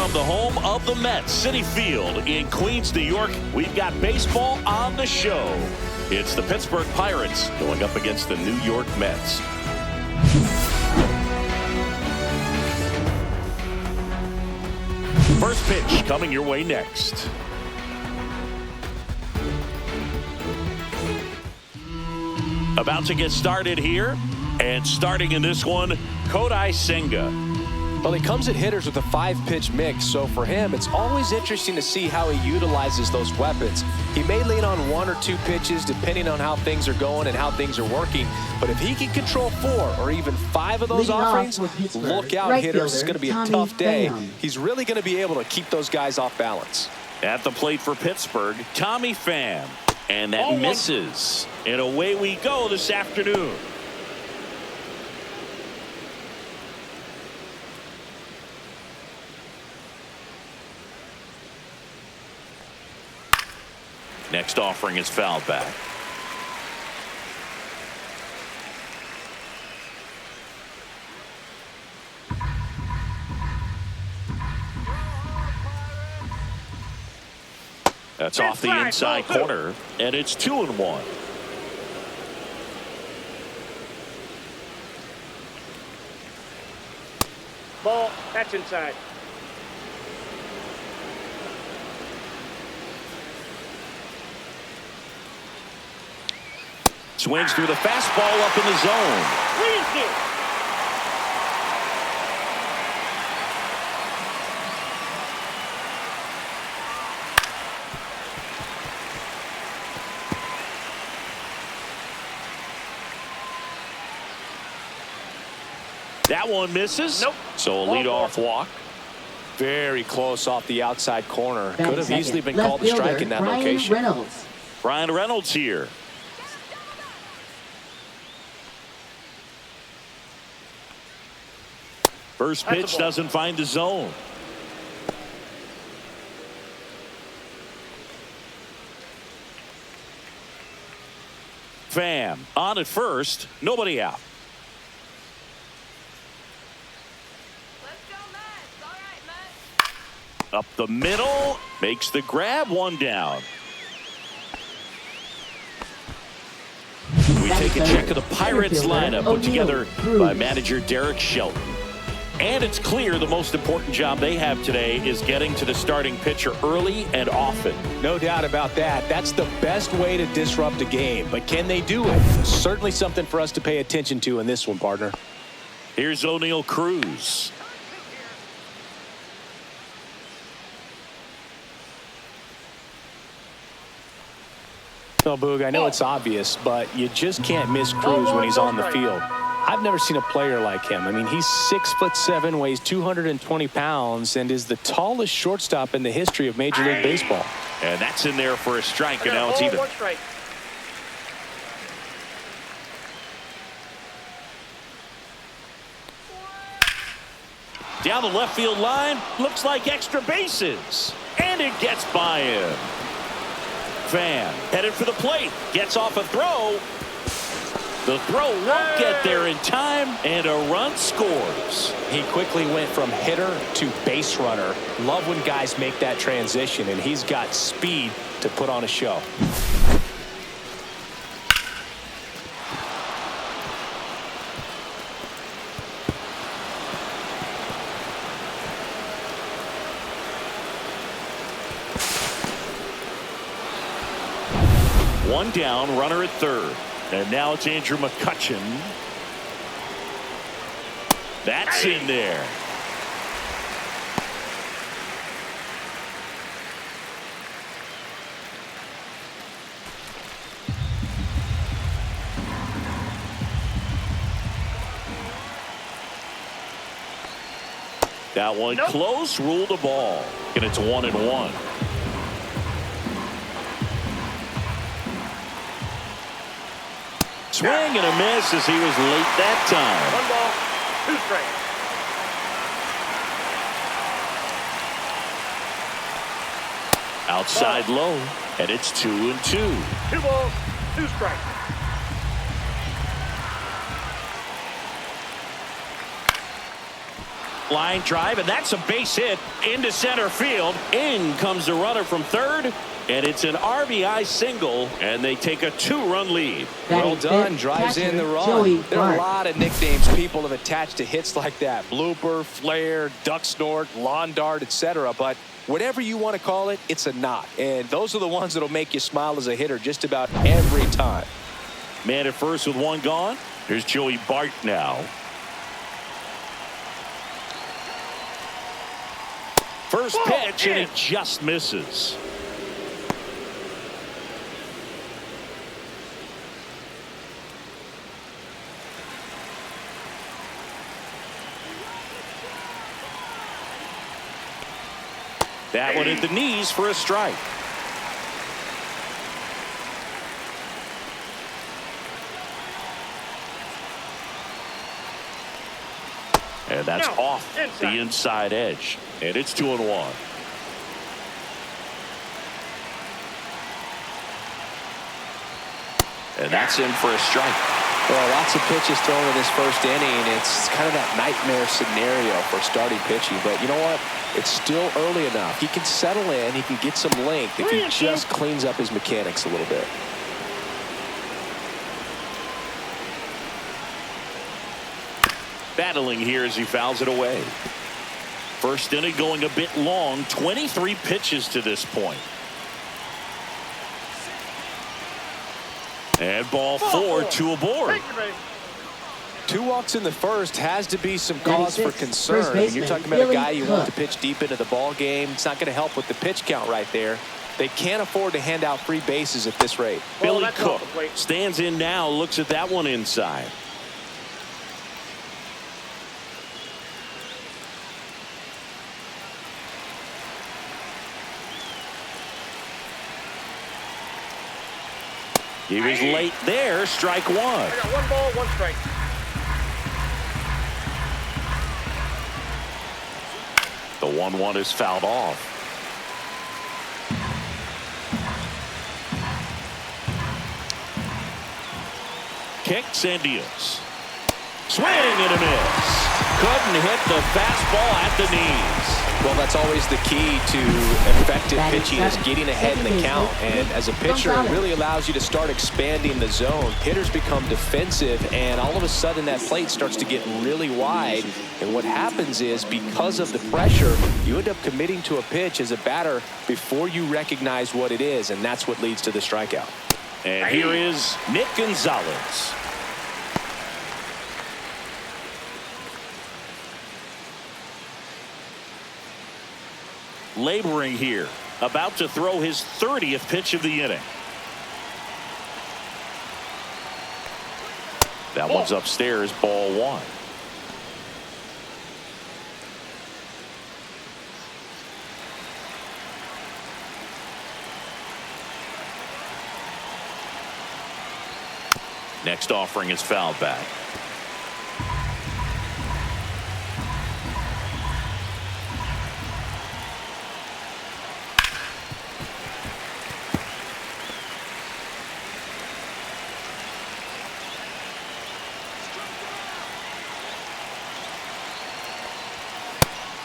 From the home of the Mets, Citi Field in Queens, New York, we've got baseball on the show. It's the Pittsburgh Pirates going up against the New York Mets. First pitch coming your way next. About to get started here, and starting in this one, Kodai Senga. Well, he comes at hitters with a 5-pitch mix, so for him, it's always interesting to see how he utilizes those weapons. He may lean on 1 or 2 pitches depending on how things are going and how things are working, but if he can control 4 or even 5 of those offerings, look out, hitters. It's going to be a tough day. He's really going to be able to keep those guys off balance. At the plate for Pittsburgh, Tommy Pham. And that misses. And away we go this afternoon. Next offering is fouled back. That's off the inside corner, and it's 2-1. Ball, that's inside. Swings through the fastball up in the zone. That one misses. Nope. So a leadoff walk. Very close off the outside corner. Could have easily been called a strike in that location. Brian Reynolds here. First pitch doesn't find the zone. Pham on at first, nobody out. Up the middle, makes the grab, 1 down. We take a check of the Pirates lineup put together by manager Derek Shelton. And it's clear the most important job they have today is getting to the starting pitcher early and often. No doubt about that. That's the best way to disrupt a game. But can they do it? Certainly something for us to pay attention to in this one, partner. Here's O'Neal Cruz. Well, Boog, I know it's obvious, but you just can't miss Cruz when he's on the field. I've never seen a player like him. I mean, he's 6'7", weighs 220 pounds, and is the tallest shortstop in the history of Major League Baseball. And that's in there for a strike, and now it's even. Down the left field line, looks like extra bases, and it gets by him. Pham headed for the plate, gets off a throw. The throw won't get there in time, and a run scores. He quickly went from hitter to base runner. Love when guys make that transition, and he's got speed to put on a show. One down, runner at third. And now it's Andrew McCutchen. That's in there. That one close, ruled a ball. And it's 1-1. Swing and a miss as he was late that time. 1 ball, 2 strikes. Outside low, and it's 2-2. 2 balls, 2 strikes. Line drive, and that's a base hit into center field. In comes the runner from third, and it's an RBI single, and they take a 2-run lead. Well done, drives in the run. There are a lot of nicknames people have attached to hits like that. Blooper, flare, duck snort, lawn dart, etc. But whatever you want to call it, it's a knot. And those are the ones that'll make you smile as a hitter just about every time. Man at first with one gone. Here's Joey Bart now. First pitch, and it just misses. That one at the knees for a strike. And that's off the inside edge. And it's 2-1. And that's in for a strike. Well, lots of pitches thrown in this first inning. It's kind of that nightmare scenario for starting pitching. But you know what? It's still early enough. He can settle in. He can get some length if he just cleans up his mechanics a little bit. Battling here as he fouls it away. First inning going a bit long. 23 pitches to this point. And ball 4, 2 aboard. 2 walks in the first has to be some cause for concern. When you're talking about a guy you want to pitch deep into the ball game, it's not going to help with the pitch count right there. They can't afford to hand out free bases at this rate. Billy Cook stands in now, looks at that one inside. He was late there. Strike 1. I got 1 ball, 1 strike. The 1-1 is fouled off. Kicks and deals. Swing and a miss. Couldn't hit the fastball at the knees. Well, that's always the key to effective pitching is getting ahead in the count. And as a pitcher, it really allows you to start expanding the zone. Hitters become defensive, and all of a sudden that plate starts to get really wide. And what happens is, because of the pressure, you end up committing to a pitch as a batter before you recognize what it is, and that's what leads to the strikeout. And here is Nick Gonzalez. Laboring here, about to throw his 30th pitch of the inning. That one's upstairs, ball 1. Next offering is fouled back.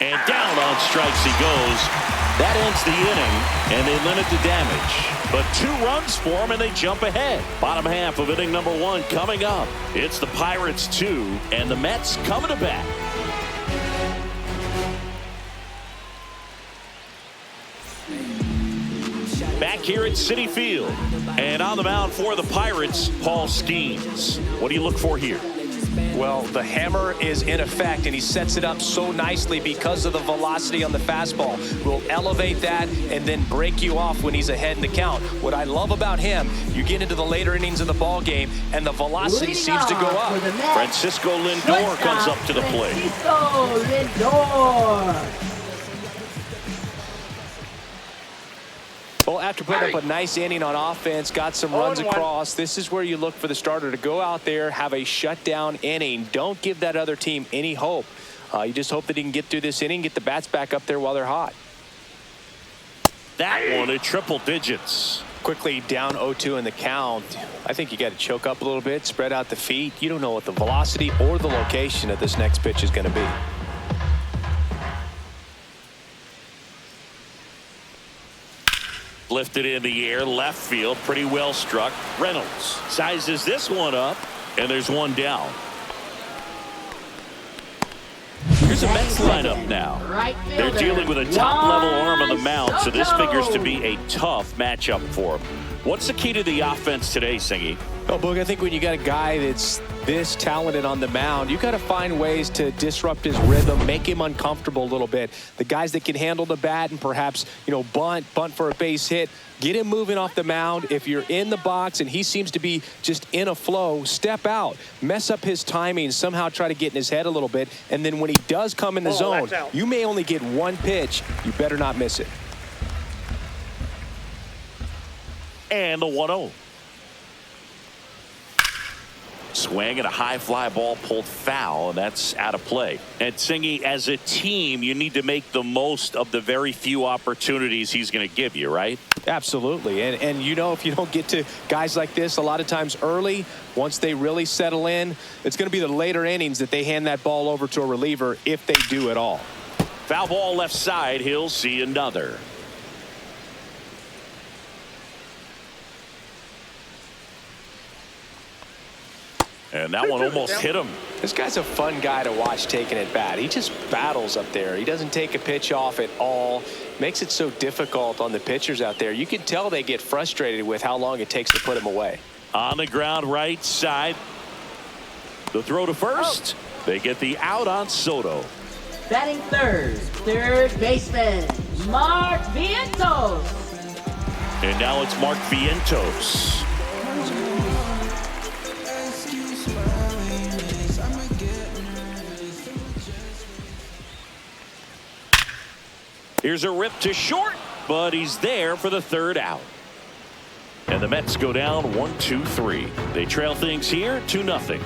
And down on strikes he goes. That ends the inning, and they limit the damage. But 2 runs for him, and they jump ahead. Bottom half of inning number 1 coming up. It's the Pirates 2, and the Mets coming to bat. Back here at Citi Field, and on the mound for the Pirates, Paul Skeens. What do you look for here? Well, the hammer is in effect, and he sets it up so nicely because of the velocity on the fastball. Will elevate that and then break you off when he's ahead in the count. What I love about him, you get into the later innings of the ball game, and the velocity seems to go up. Francisco Lindor comes up to the plate. Francisco Lindor. Well, after putting up a nice inning on offense, got some runs across, this is where you look for the starter to go out there, have a shutdown inning. Don't give that other team any hope. You just hope that he can get through this inning, get the bats back up there while they're hot. That one at triple digits. Quickly down 0-2 in the count. I think you got to choke up a little bit, spread out the feet. You don't know what the velocity or the location of this next pitch is going to be. lifted in the air, left field, pretty well struck. Reynolds sizes this one up, and there's one down. Here's a Mets lineup now. They're dealing with a top-level arm on the mound, so this figures to be a tough matchup for them. What's the key to the offense today, Singy? Oh, Boog, I think when you got a guy that's this talented on the mound, you got to find ways to disrupt his rhythm, make him uncomfortable a little bit. The guys that can handle the bat and perhaps, bunt for a base hit, get him moving off the mound. If you're in the box and he seems to be just in a flow, step out, mess up his timing, somehow try to get in his head a little bit. And then when he does come in the zone, you may only get one pitch. You better not miss it. And the 1-0. Swing and a high fly ball pulled foul, and that's out of play. And Singy, as a team, you need to make the most of the very few opportunities he's going to give you, right? Absolutely. And if you don't get to guys like this a lot of times early, once they really settle in, it's going to be the later innings that they hand that ball over to a reliever, if they do at all. Foul ball left side. He'll see another. And that one almost hit him. This guy's a fun guy to watch taking at bat. He just battles up there. He doesn't take a pitch off at all. Makes it so difficult on the pitchers out there. You can tell they get frustrated with how long it takes to put him away. On the ground right side. The throw to first. They get the out on Soto. Batting third baseman, Mark Vientos. And now it's Mark Vientos. Here's a rip to short, but he's there for the third out. And the Mets go down 1-2-3. They trail things here 2-0.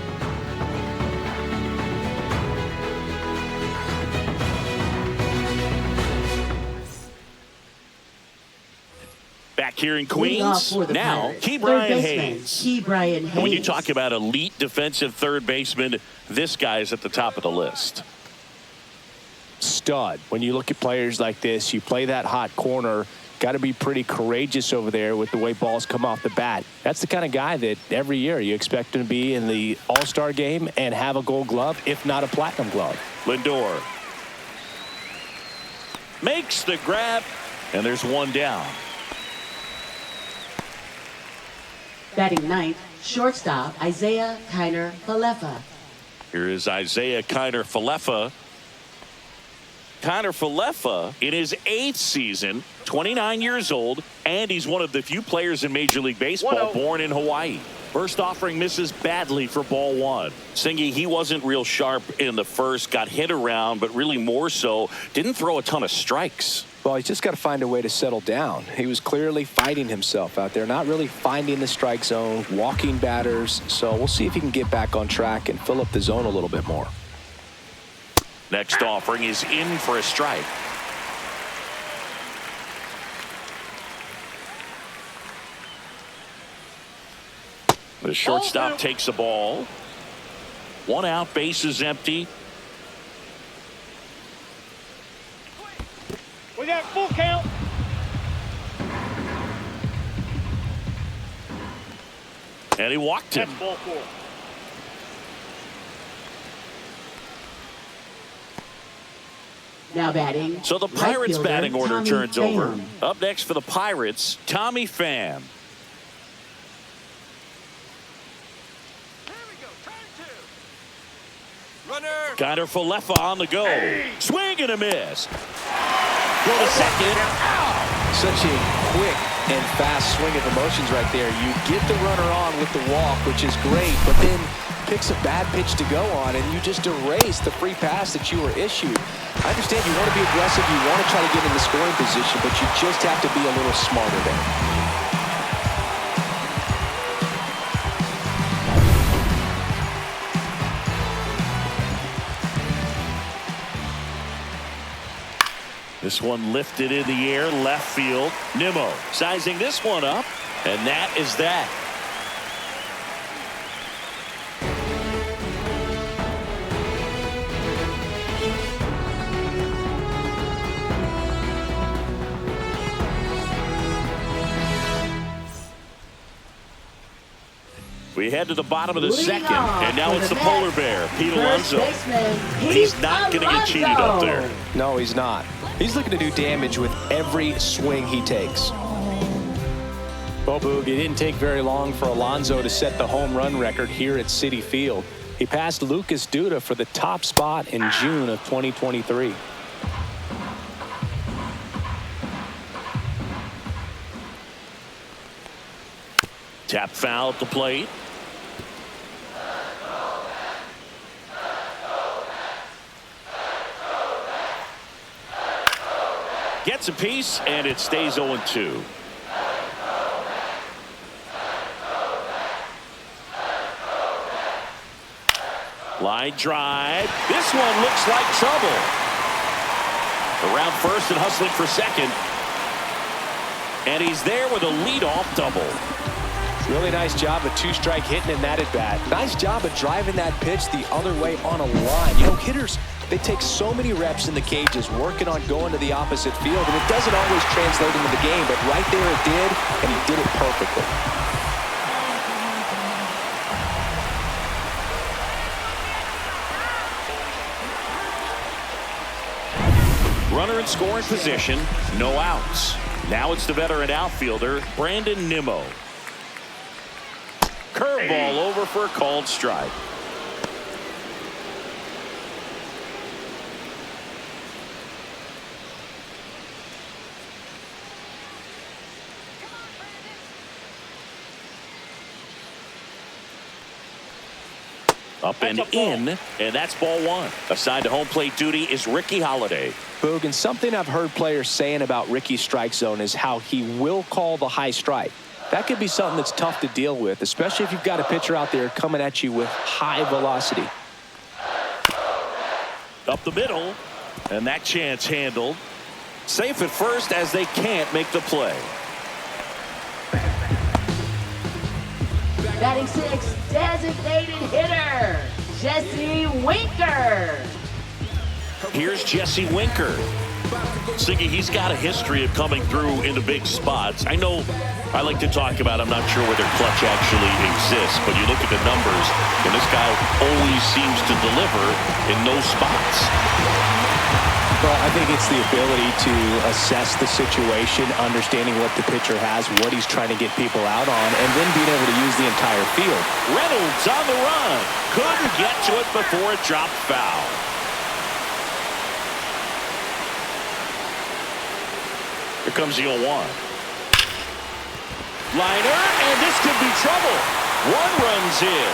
Back here in Queens, now Ke'Bryan Hayes. When you talk about elite defensive third baseman, this guy is at the top of the list. Stud. When you look at players like this, you play that hot corner, got to be pretty courageous over there with the way balls come off the bat. That's the kind of guy that every year you expect him to be in the All-Star game and have a gold glove, if not a platinum glove. Lindor makes the grab, and there's one down. Batting ninth, shortstop Isaiah Kiner-Falefa. Here is Isaiah Kiner-Falefa. Kiner-Falefa in his 8th season, 29 years old, and he's one of the few players in Major League Baseball born in Hawaii. First offering misses badly for ball one. Singy, he wasn't real sharp in the first, got hit around, but really more so, didn't throw a ton of strikes. Well, he's just got to find a way to settle down. He was clearly fighting himself out there, not really finding the strike zone, walking batters. So we'll see if he can get back on track and fill up the zone a little bit more. Next offering is in for a strike. The shortstop takes the ball. One out, base is empty. We got full count. And he walked him. That's ball 4. Now batting. So the Pirates' batting order Tommy turns Pham. over. Up next for the Pirates, Tommy Pham. Kiner-Falefa on the go. Swing and a miss. Go to second. Such a quick and fast swing of emotions right there. You get the runner on with the walk, which is great, but then picks a bad pitch to go on, and you just erase the free pass that you were issued. I understand you want to be aggressive, you want to try to get in the scoring position, but you just have to be a little smarter there. This one lifted in the air, left field. Nimmo sizing this one up, and that is that. We head to the bottom of the Leading second, off and now for it's the the polar Mets, bear, Pete first Alonso. baseman, He's not going to get cheated up there. Alonso. No, he's not. He's looking to do damage with every swing he takes. Well, Boog, it didn't take very long for Alonso to set the home run record here at Citi Field. He passed Lucas Duda for the top spot in June of 2023. Tap foul at the plate. Gets a piece, and it stays 0-2. Line drive. This one looks like trouble. Around first and hustling for second. And he's there with a leadoff double. Really nice job of two-strike hitting in that at-bat. Nice job of driving that pitch the other way on a line. You know, hitters, they take so many reps in the cages working on going to the opposite field, and it doesn't always translate into the game, but right there it did, and he did it perfectly. Runner in scoring position, no outs. Now it's the veteran outfielder, Brandon Nimmo. Curveball over for a called strike. Up and in, and that's ball one. Assigned to home plate duty is Ricky Holiday. Boog, and something I've heard players saying about Ricky's strike zone is how he will call the high strike. That could be something that's tough to deal with, especially if you've got a pitcher out there coming at you with high velocity. Up the middle, and that chance handled. Safe at first as they can't make the play. Batting six, designated hitter, Jesse Winker. Here's Jesse Winker. Siggy, he's got a history of coming through into big spots. I know I like to talk about, I'm not sure whether clutch actually exists, but you look at the numbers, and this guy always seems to deliver in those spots. Well, I think it's the ability to assess the situation, understanding what the pitcher has, what he's trying to get people out on, and then being able to use the entire field. Reynolds on the run. Couldn't get to it before it dropped foul. Here comes the 0-1. Liner, and this could be trouble. One run's in.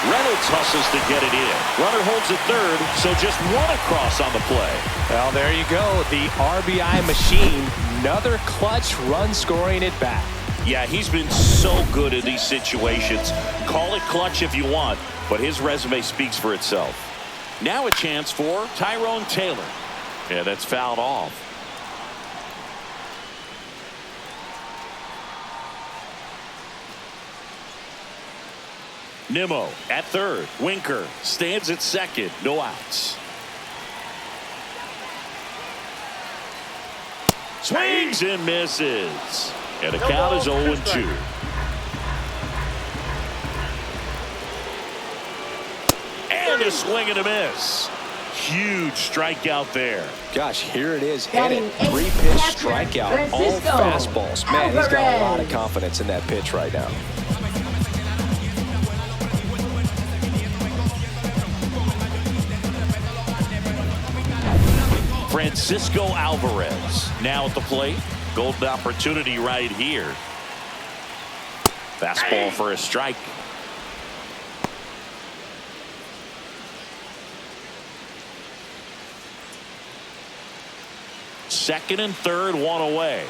Reynolds hustles to get it in. Runner holds at third, so just one across on the play. Well, there you go. The RBI machine. Another clutch run scoring at bat. Yeah, he's been so good in these situations. Call it clutch if you want, but his resume speaks for itself. Now a chance for Tyrone Taylor. Yeah, that's fouled off. Nimmo at third. Winker stands at second. No outs. Swings and misses. And the count is 0-2. And a swing and a miss. Huge strikeout there. Gosh, here it is. Hit it. Batting 3-pitch eighth, strikeout. All Francisco fastballs. Man, he's got a lot of Alvarez. confidence in that pitch right now. Francisco Alvarez now at the plate. Golden opportunity right here. Fastball for a strike. Second and third, one away.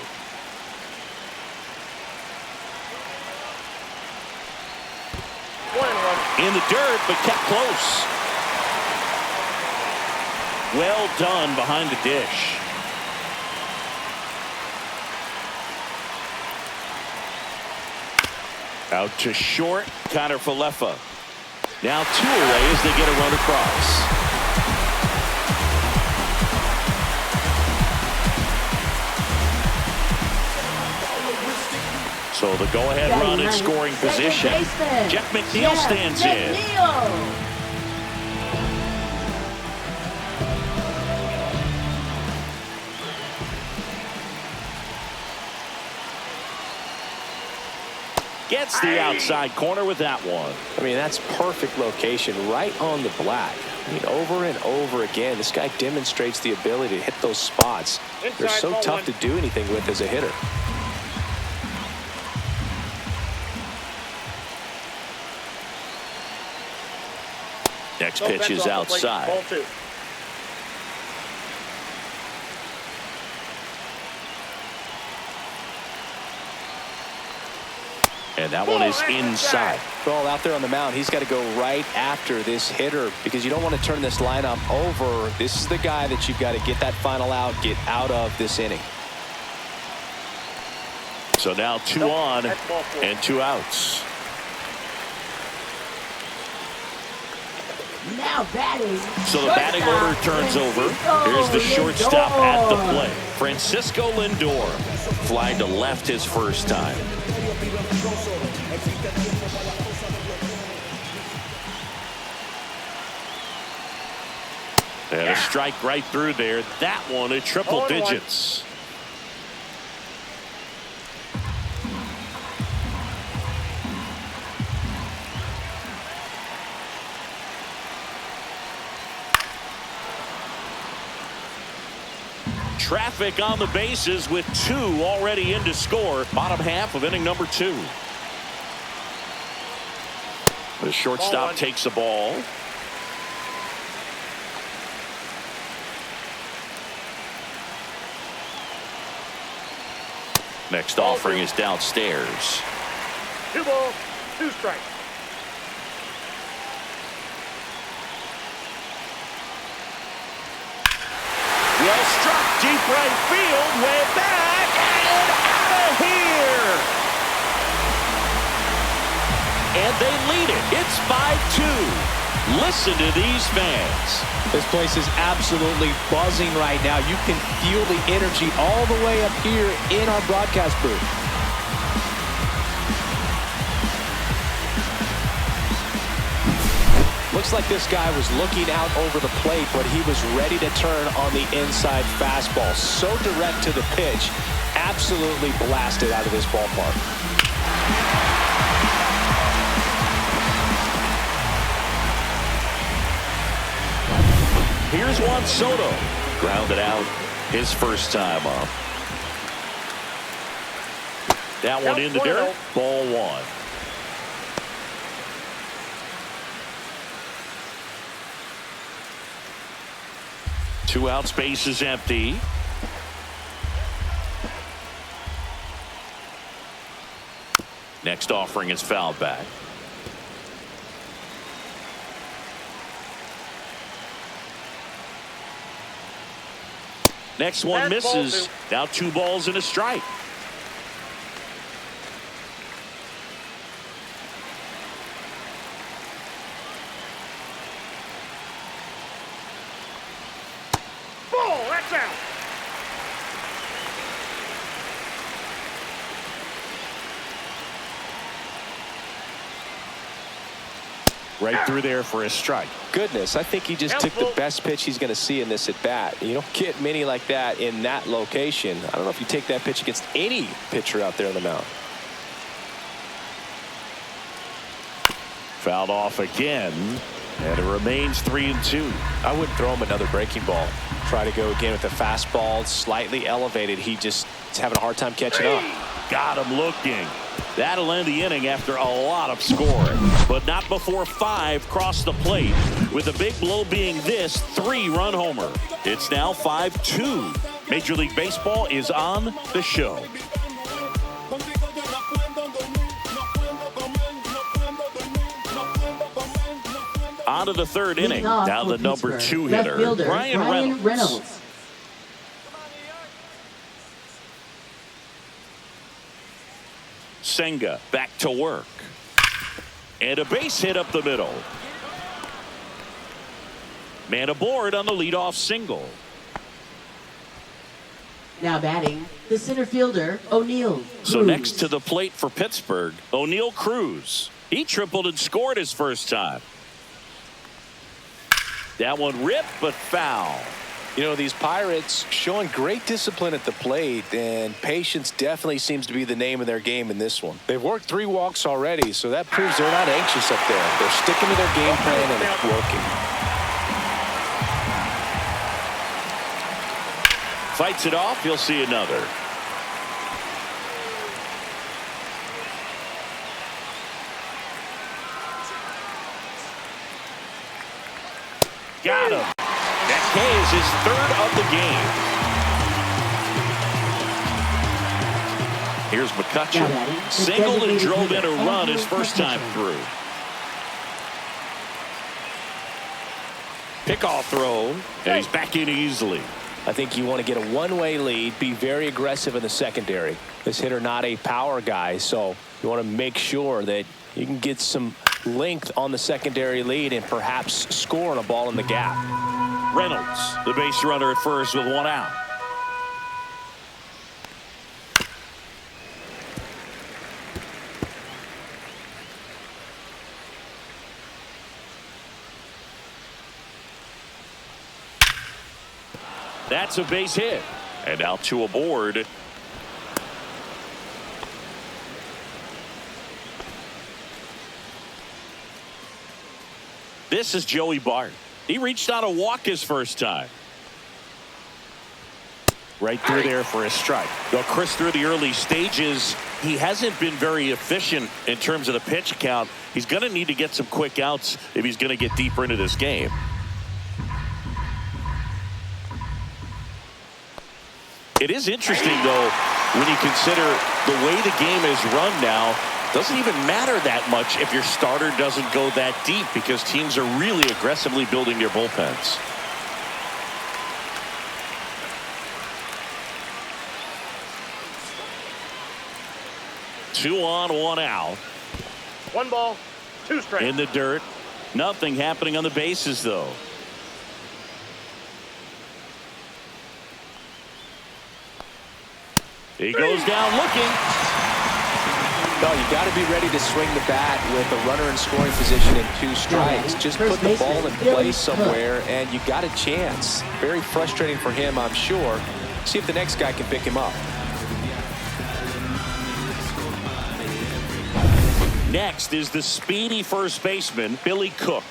In the dirt, but kept close. Well done behind the dish. Out to short, Connor Falefa. Now 2 away as they get a run across. So the go-ahead run in scoring position. Jeff McNeil stands in. Gets the outside corner with that one. I mean, that's perfect location, right on the black. I mean, over and over again, this guy demonstrates the ability to hit those spots. They're so tough to do anything with as a hitter. Next pitch is outside. Ball 2. And that one is inside. Well, out there on the mound, he's got to go right after this hitter because you don't want to turn this lineup over. This is the guy that you've got to get that final out, get out of this inning. So now 2 on and 2 outs. Now batting. So the batting order turns over. Here's the shortstop at the plate. Francisco Lindor flying to left his first time. And a strike right through there. That one at triple digits. Traffic on the bases with 2 already in to score. Bottom half of inning number 2. The shortstop takes the ball. Next offering is downstairs. 2 balls, 2 strikes. Well struck, deep right field, way back, and out of here. And they lead it. It's 5-2. Listen to these fans. This place is absolutely buzzing right now. You can feel the energy all the way up here in our broadcast booth. Looks like this guy was looking out over the plate, but he was ready to turn on the inside fastball. So direct to the pitch. Absolutely blasted out of this ballpark. Here's Juan Soto. Grounded out his first time up. That one in the dirt. Ball 1. Two out, space is empty. Next offering is fouled back. Next one misses. Now 2 balls and a strike. That's out. Right through there for a strike. Goodness, I think he just took the best pitch he's going to see in this at bat. You don't get many like that in that location. I don't know if you take that pitch against any pitcher out there on the mound. Fouled off again, and it remains 3-2. I wouldn't throw him another breaking ball. Try to go again with the fastball, slightly elevated. He just is having a hard time catching up. Got him looking. That'll end the inning after a lot of scoring, but not before 5 cross the plate, with the big blow being this 3-run homer. It's now 5-2. Major League Baseball is on the show. On to the 3rd inning. Now the number 2 hitter, Ryan Reynolds. Senga back to work. And a base hit up the middle. Man aboard on the leadoff single. Now batting, the center fielder, O'Neal. So next to the plate for Pittsburgh, O'Neal Cruz. He tripled and scored his first time. That one ripped, but foul. You know, these Pirates showing great discipline at the plate, and patience definitely seems to be the name of their game in this one. They've worked 3 walks already, so that proves they're not anxious up there. They're sticking to their game plan, and it's working. Fights it off. You'll see another. Got him. That K is his 3rd of the game. Here's McCutcheon. Singled and drove in a run his first time through. Pickoff throw, and he's back in easily. I think you want to get a one-way lead, be very aggressive in the secondary. This hitter not a power guy, so you want to make sure that you can get some length on the secondary lead and perhaps score on a ball in the gap. Reynolds, the base runner at first with 1 out. That's a base hit. And now 2 aboard. This is Joey Bart. He reached out a walk his first time. Right through there for a strike. Well, Chris, through the early stages, he hasn't been very efficient in terms of the pitch count. He's going to need to get some quick outs if he's going to get deeper into this game. It is interesting, though, when you consider the way the game is run now. Doesn't even matter that much if your starter doesn't go that deep, because teams are really aggressively building their bullpens. Two on, 1 out. 1 ball, 2 strikes. In the dirt. Nothing happening on the bases, though. He goes down looking. No, you got to be ready to swing the bat with a runner in scoring position and 2 strikes. Just put the ball in play somewhere, and you got a chance. Very frustrating for him, I'm sure. See if the next guy can pick him up. Next is the speedy first baseman, Billy Cook.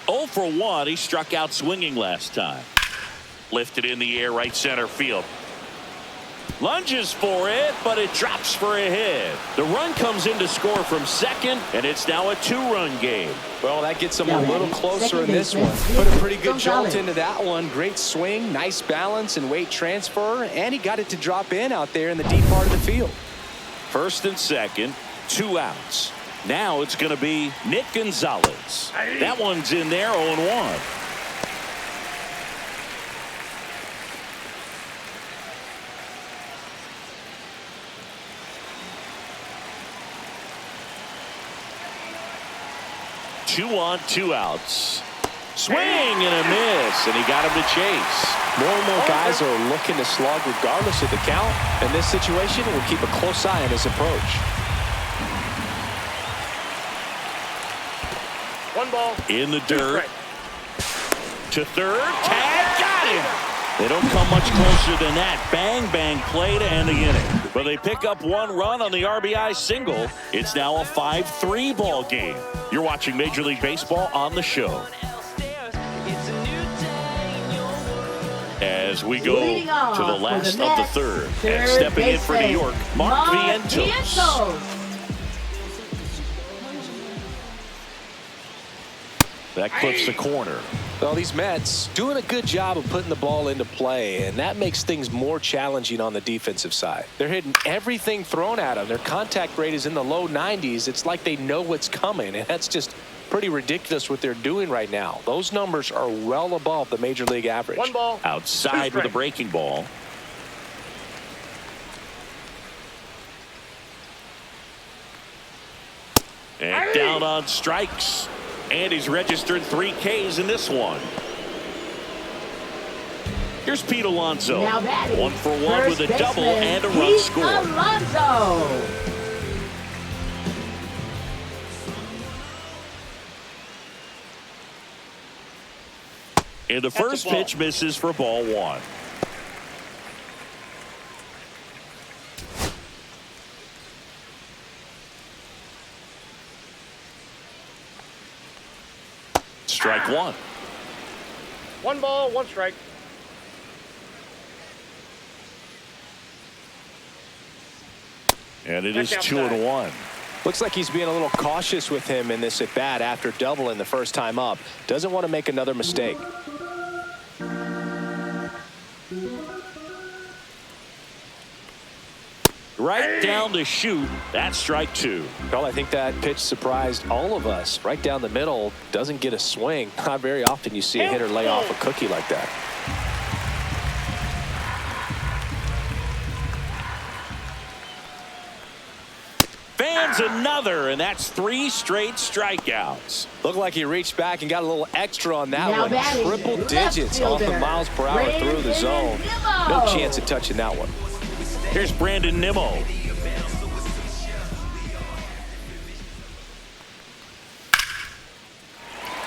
0 for 1. He struck out swinging last time. Lifted in the air, right center field. Lunges for it, but it drops for a hit. The run comes in to score from second, and it's now a 2-run game. Well, that gets them a little closer in this one. Put a pretty good jolt into that one. Great swing, nice balance and weight transfer, and he got it to drop in out there in the deep part of the field. First and second, 2 outs. Now it's going to be Nick Gonzalez. That one's in there, 0-1. Two on, 2 outs. Swing and a miss, and he got him to chase. More and more guys are looking to slug regardless of the count. In this situation, we'll keep a close eye on his approach. 1 ball. In the dirt. To third. Tag. Got him. They don't come much closer than that. Bang, bang play to end the inning. But they pick up 1 run on the RBI single. It's now a 5-3 ball game. You're watching Major League Baseball on the show. As we go to the last of the third. And stepping in for New York, Mark Vientos. That clips the corner. Well, these Mets doing a good job of putting the ball into play, and that makes things more challenging on the defensive side. They're hitting everything thrown at them. Their contact rate is in the low 90s. It's like they know what's coming, and that's just pretty ridiculous what they're doing right now. Those numbers are well above the major league average. 1 ball. Outside with a breaking ball. And down on strikes. And he's registered 3 Ks in this one. Here's Pete Alonso. Now batting, 1 for 1 with a first double baseman, and a run Pete scored. Alonso. And the first pitch misses for ball 1. Strike 1. 1 ball, 1 strike. And it is Check 2-1. Looks like he's being a little cautious with him in this at-bat after doubling the first time up. Doesn't want to make another mistake. Right down the chute. That's strike 2. Well, I think that pitch surprised all of us. Right down the middle, doesn't get a swing. Not very often you see a hitter lay off a cookie like that. Fans another, and that's 3 straight strikeouts. Looked like he reached back and got a little extra on that Now one. batting, Triple left digits off the fielder, miles per hour through the zone. No Nimmo. chance of touching that one. Here's Brandon Nimmo.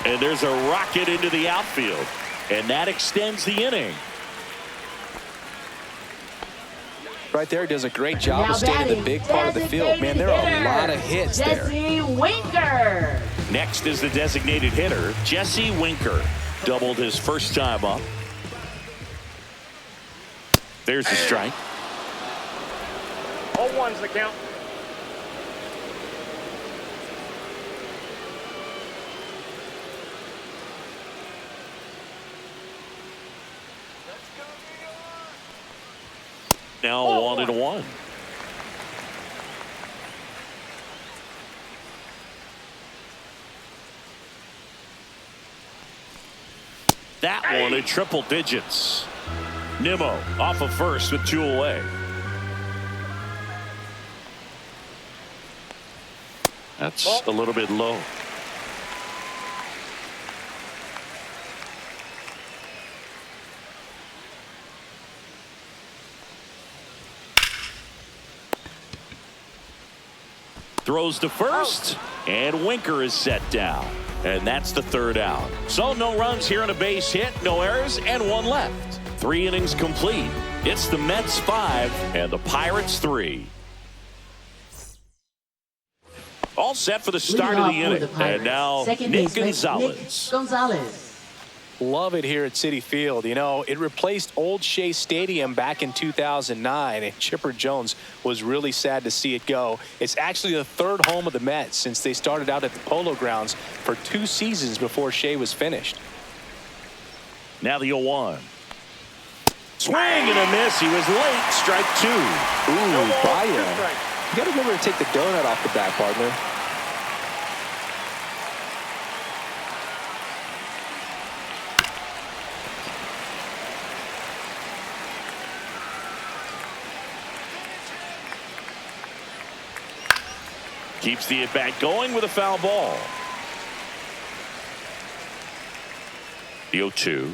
And there's a rocket into the outfield. And that extends the inning. Right there, does a great job Now of staying in the batting, big part of the field. Man, there are a lot of hits there. Jesse Winker. Next is the designated hitter, Jesse Winker. Doubled his first time up. There's the strike. 0-1's the count. Now 1-1. That one at triple digits. Nimmo off of first with 2 away. That's a little bit low. Throws to first, and Winker is set down. And that's the 3rd out. So no runs here on a base hit, no errors, and 1 left. 3 innings complete. It's the Mets 5 and the Pirates 3. All set for the start of the inning. And now Nick Gonzalez. Love it here at Citi Field. You know, it replaced Old Shea Stadium back in 2009, and Chipper Jones was really sad to see it go. It's actually the 3rd home of the Mets since they started out at the Polo Grounds for 2 seasons before Shea was finished. Now the 0-1. Swing and a miss. He was late. Strike 2. Ooh, Baia. You got to remember to take the donut off the bat, partner. Keeps the at-bat going with a foul ball. The 0-2.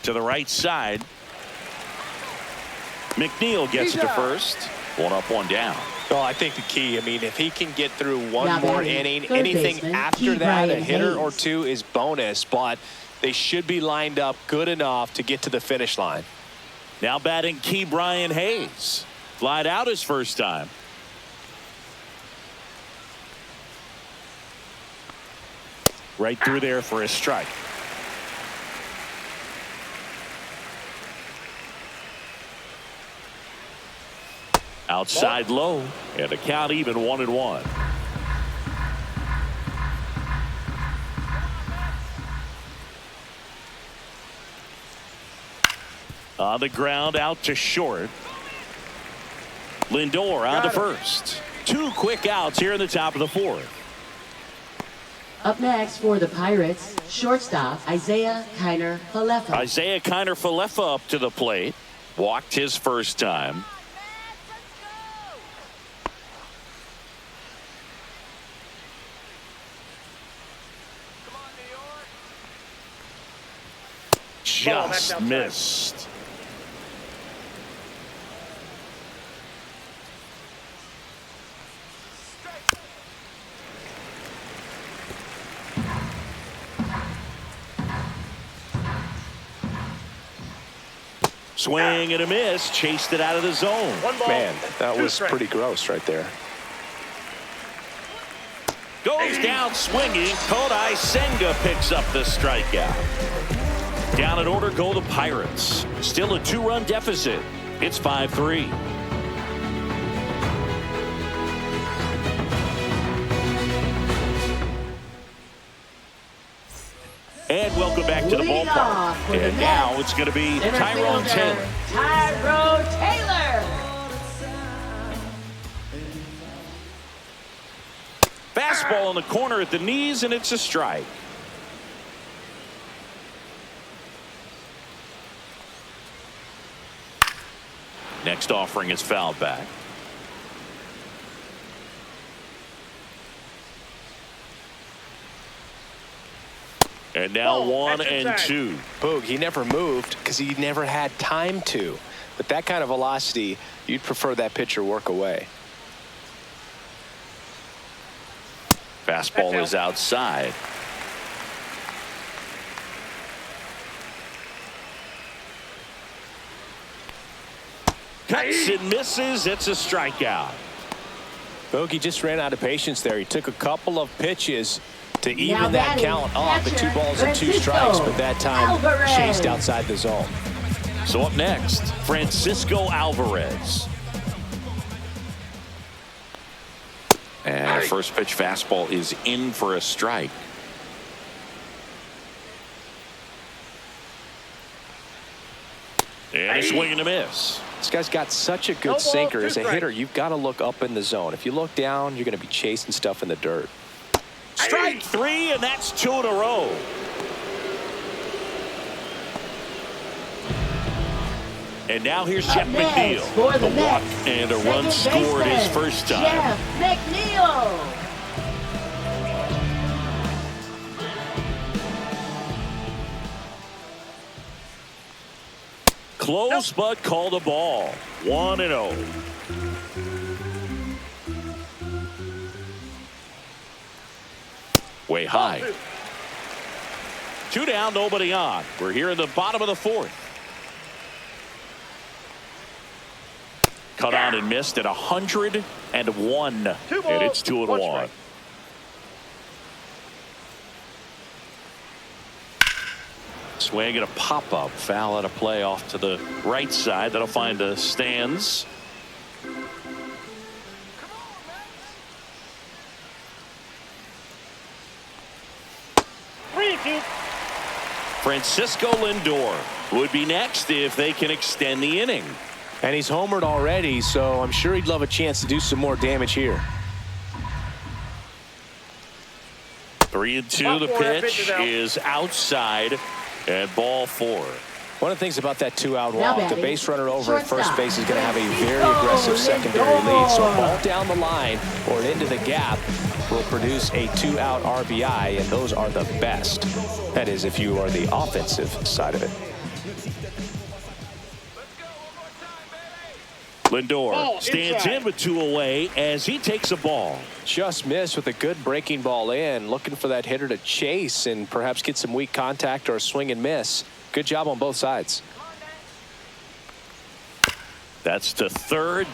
To the right side. McNeil gets it to first. 1 up, 1 down. Well, I think the key, I mean, if he can get through one Now more batting, inning, third anything baseman, after that, a Brian hitter or Hayes. 2 is bonus, but they should be lined up good enough to get to the finish line. Now batting Key Brian Hayes. Flied out his first time. Right through there for a strike. Outside low, and the count even 1-1. On the ground, out to short. Lindor on to first. 2 quick outs here in the top of the 4th. Up next for the Pirates, shortstop Isaiah Kiner Falefa. Isaiah Kiner Falefa up to the plate. Walked his first time. just missed. Swing and a miss, chased it out of the zone. Man, that was pretty gross right there. Goes down swinging. Kodai Senga picks up the strikeout. Down in order go the Pirates. Still a 2-run deficit. It's 5-3. And welcome back to the ballpark. And now it's going to be Tyrone Taylor. Tyrone Taylor. Fastball in the corner at the knees, and it's a strike. Next offering is fouled back. And now 1-2. Boog, he never moved because he never had time to. With that kind of velocity, you'd prefer that pitcher work away. Fastball is outside. Cuts and misses. It's a strikeout. Boog, he just ran out of patience there. He took a couple of pitches to even that count off at 2 balls and 2 strikes, but that time chased outside the zone. So up next, Francisco Alvarez. And first pitch fastball is in for a strike. And a swing and a miss. This guy's got such a good sinker. As a hitter, you've got to look up in the zone. If you look down, you're going to be chasing stuff in the dirt. Strike 3, and that's 2 in a row. And now here's Jeff McNeil. For the walk and a run scored his first time. Jeff McNeil. Close, but called a ball. 1-0. Way high. 2 down, nobody on. We're here in the bottom of the 4th. Cut on and missed at 101. And it's 2-1. Swing and a pop-up. Foul out of play off to the right side. That'll find the stands. Francisco Lindor would be next if they can extend the inning. And he's homered already, so I'm sure he'd love a chance to do some more damage here. 3-2. The pitch is outside, and ball 4. One of the things about that 2-out walk, the base runner over at first base is going to have a very Lindor. aggressive secondary lead. So a ball down the line or into the gap will produce a 2-out RBI, and those are the best. That is, if you are the offensive side of it. Lindor stands in with 2 away as he takes a ball. Just missed with a good breaking ball in, looking for that hitter to chase and perhaps get some weak contact or a swing and miss. Good job on both sides. That's to third.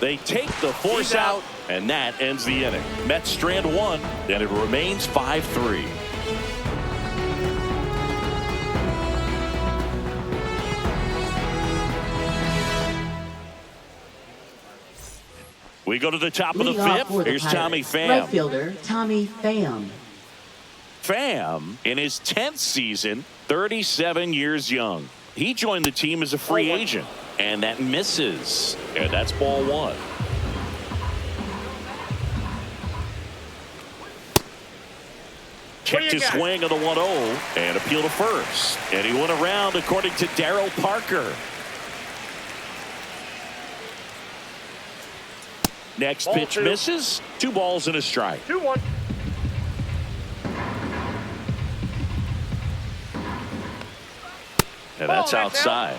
They take the force out, and that ends the inning. Mets strand 1, and it remains 5-3. We go to the top of the 5th. Here's Tommy Pham. Right fielder Tommy Pham. Pham, in his 10th season, 37 years young. He joined the team as a free agent, and that misses. And that's ball 1. Checked his swing of the 1-0 and appeal to first. And he went around according to Darryl Parker. Next pitch misses. 2 balls and a strike. 2-1. And that's outside.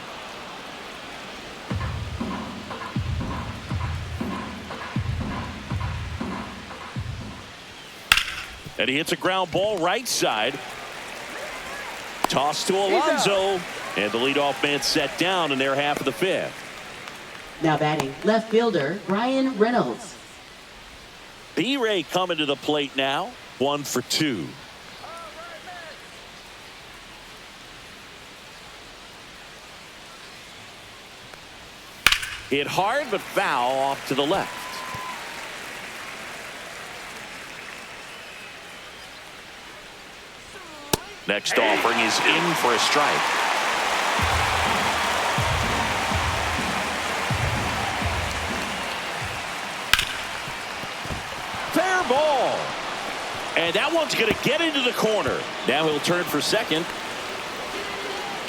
And he hits a ground ball right side. Toss to Alonso. And the leadoff man set down in their half of the fifth. Now batting, left fielder Brian Reynolds. B-Ray coming to the plate now. 1 for 2. Hit hard but foul off to the left. Next offering is in for a strike. Fair ball. And that one's going to get into the corner. Now he'll turn for second.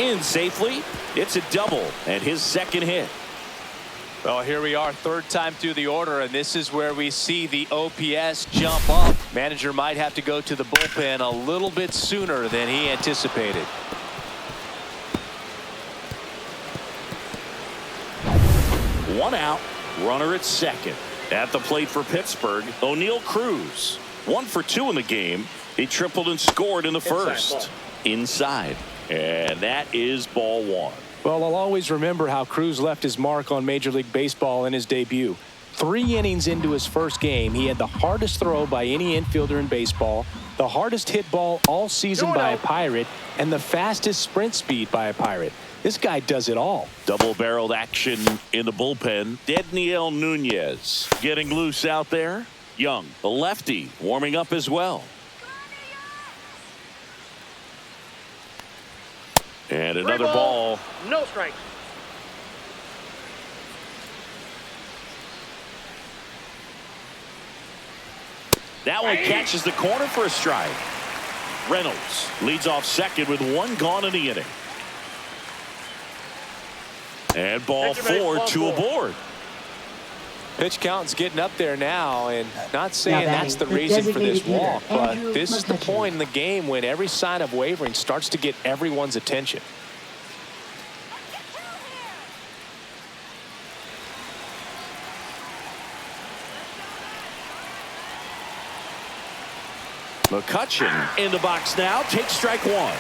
In safely. It's a double and his second hit. Well, here we are, third time through the order, and this is where we see the OPS jump up. Manager might have to go to the bullpen a little bit sooner than he anticipated. One out, runner at second. At the plate for Pittsburgh, O'Neal Cruz. 1 for 2 in the game. He tripled and scored in the first. Inside. And that is ball 1. Well, I'll always remember how Cruz left his mark on Major League Baseball in his debut. 3 innings into his first game, he had the hardest throw by any infielder in baseball, the hardest hit ball all season by a Pirate, and the fastest sprint speed by a Pirate. This guy does it all. Double-barreled action in the bullpen. Dedniel Nunez getting loose out there. Young, the lefty, warming up as well. And another ball. No strike. That one catches the corner for a strike. Reynolds leads off second with 1 gone in the inning. And ball 4, 2 aboard. Pitch count's getting up there now, and not saying that's the reason for this walk, but this is the point in the game when every sign of wavering starts to get everyone's attention. McCutchen in the box now, takes strike 1.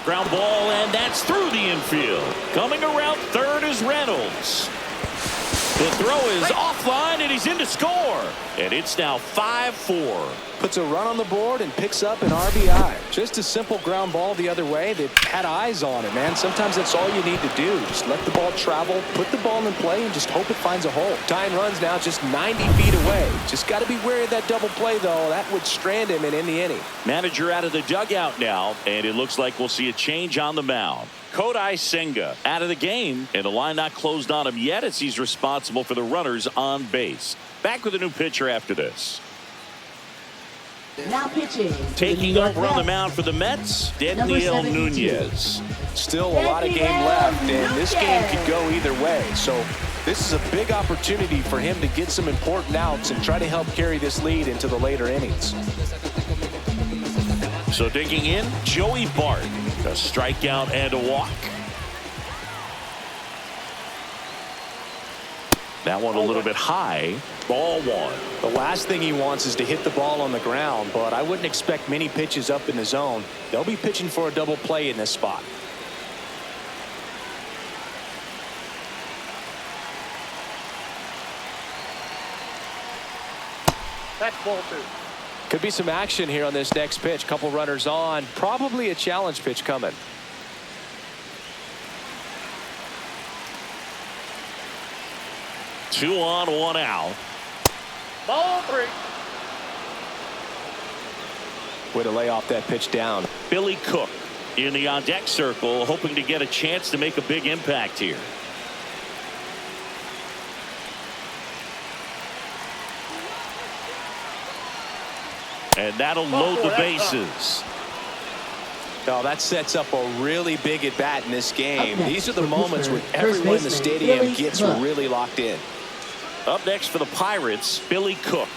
Ground ball, and that's through the infield. Coming around third is Reynolds. The throw is offline, and he's in to score. And it's now 5-4. Puts a run on the board and picks up an RBI. Just a simple ground ball the other way that had eyes on it, man. Sometimes that's all you need to do. Just let the ball travel, put the ball in play, and just hope it finds a hole. Tying runs now just 90 feet away. Just got to be wary of that double play, though. That would strand him and end the inning. Manager out of the dugout now, and it looks like we'll see a change on the mound. Kodai Senga out of the game, and the line not closed on him yet as he's responsible for the runners on base. Back with a new pitcher after this. Now pitching. Taking over on the mound for the Mets, Dedniel Nunez. Still a lot of game left, and this game could go either way. So this is a big opportunity for him to get some important outs and try to help carry this lead into the later innings. So digging in, Joey Bart. A strikeout and a walk. That one a little bit high. Ball 1. The last thing he wants is to hit the ball on the ground, but I wouldn't expect many pitches up in the zone. They'll be pitching for a double play in this spot. That's ball 2. Could be some action here on this next pitch. Couple runners on. Probably a challenge pitch coming. Two on, 1 out. Ball 3. Way to lay off that pitch down. Billy Cook in the on-deck circle, hoping to get a chance to make a big impact here. And that'll load the bases. No, that sets up a really big at bat in this game. These are the moments when everyone in the stadium gets really locked in. Up next for the Pirates, Billy Cook.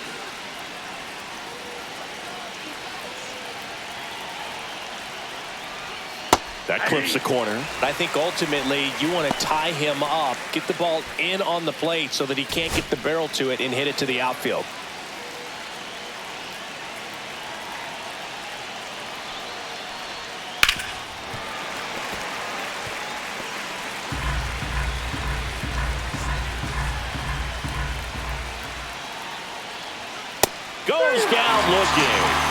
That clips the corner. I think ultimately you want to tie him up, get the ball in on the plate so that he can't get the barrel to it and hit it to the outfield. Goes down looking.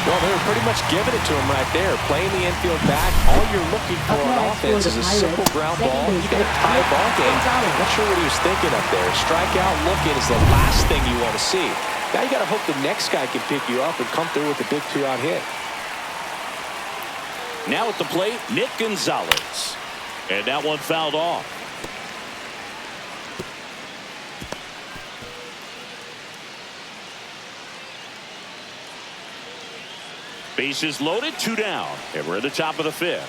Well, they were pretty much giving it to him right there. Playing the infield back, all you're looking for on offense is a simple ground ball. You got a tie ball game. Not sure what he was thinking up there. Strikeout looking is the last thing you want to see. Now you got to hope the next guy can pick you up and come through with a big 2-out hit. Now at the plate, Nick Gonzalez. And that one fouled off. Bases loaded, 2 down, and we're at the top of the 5th.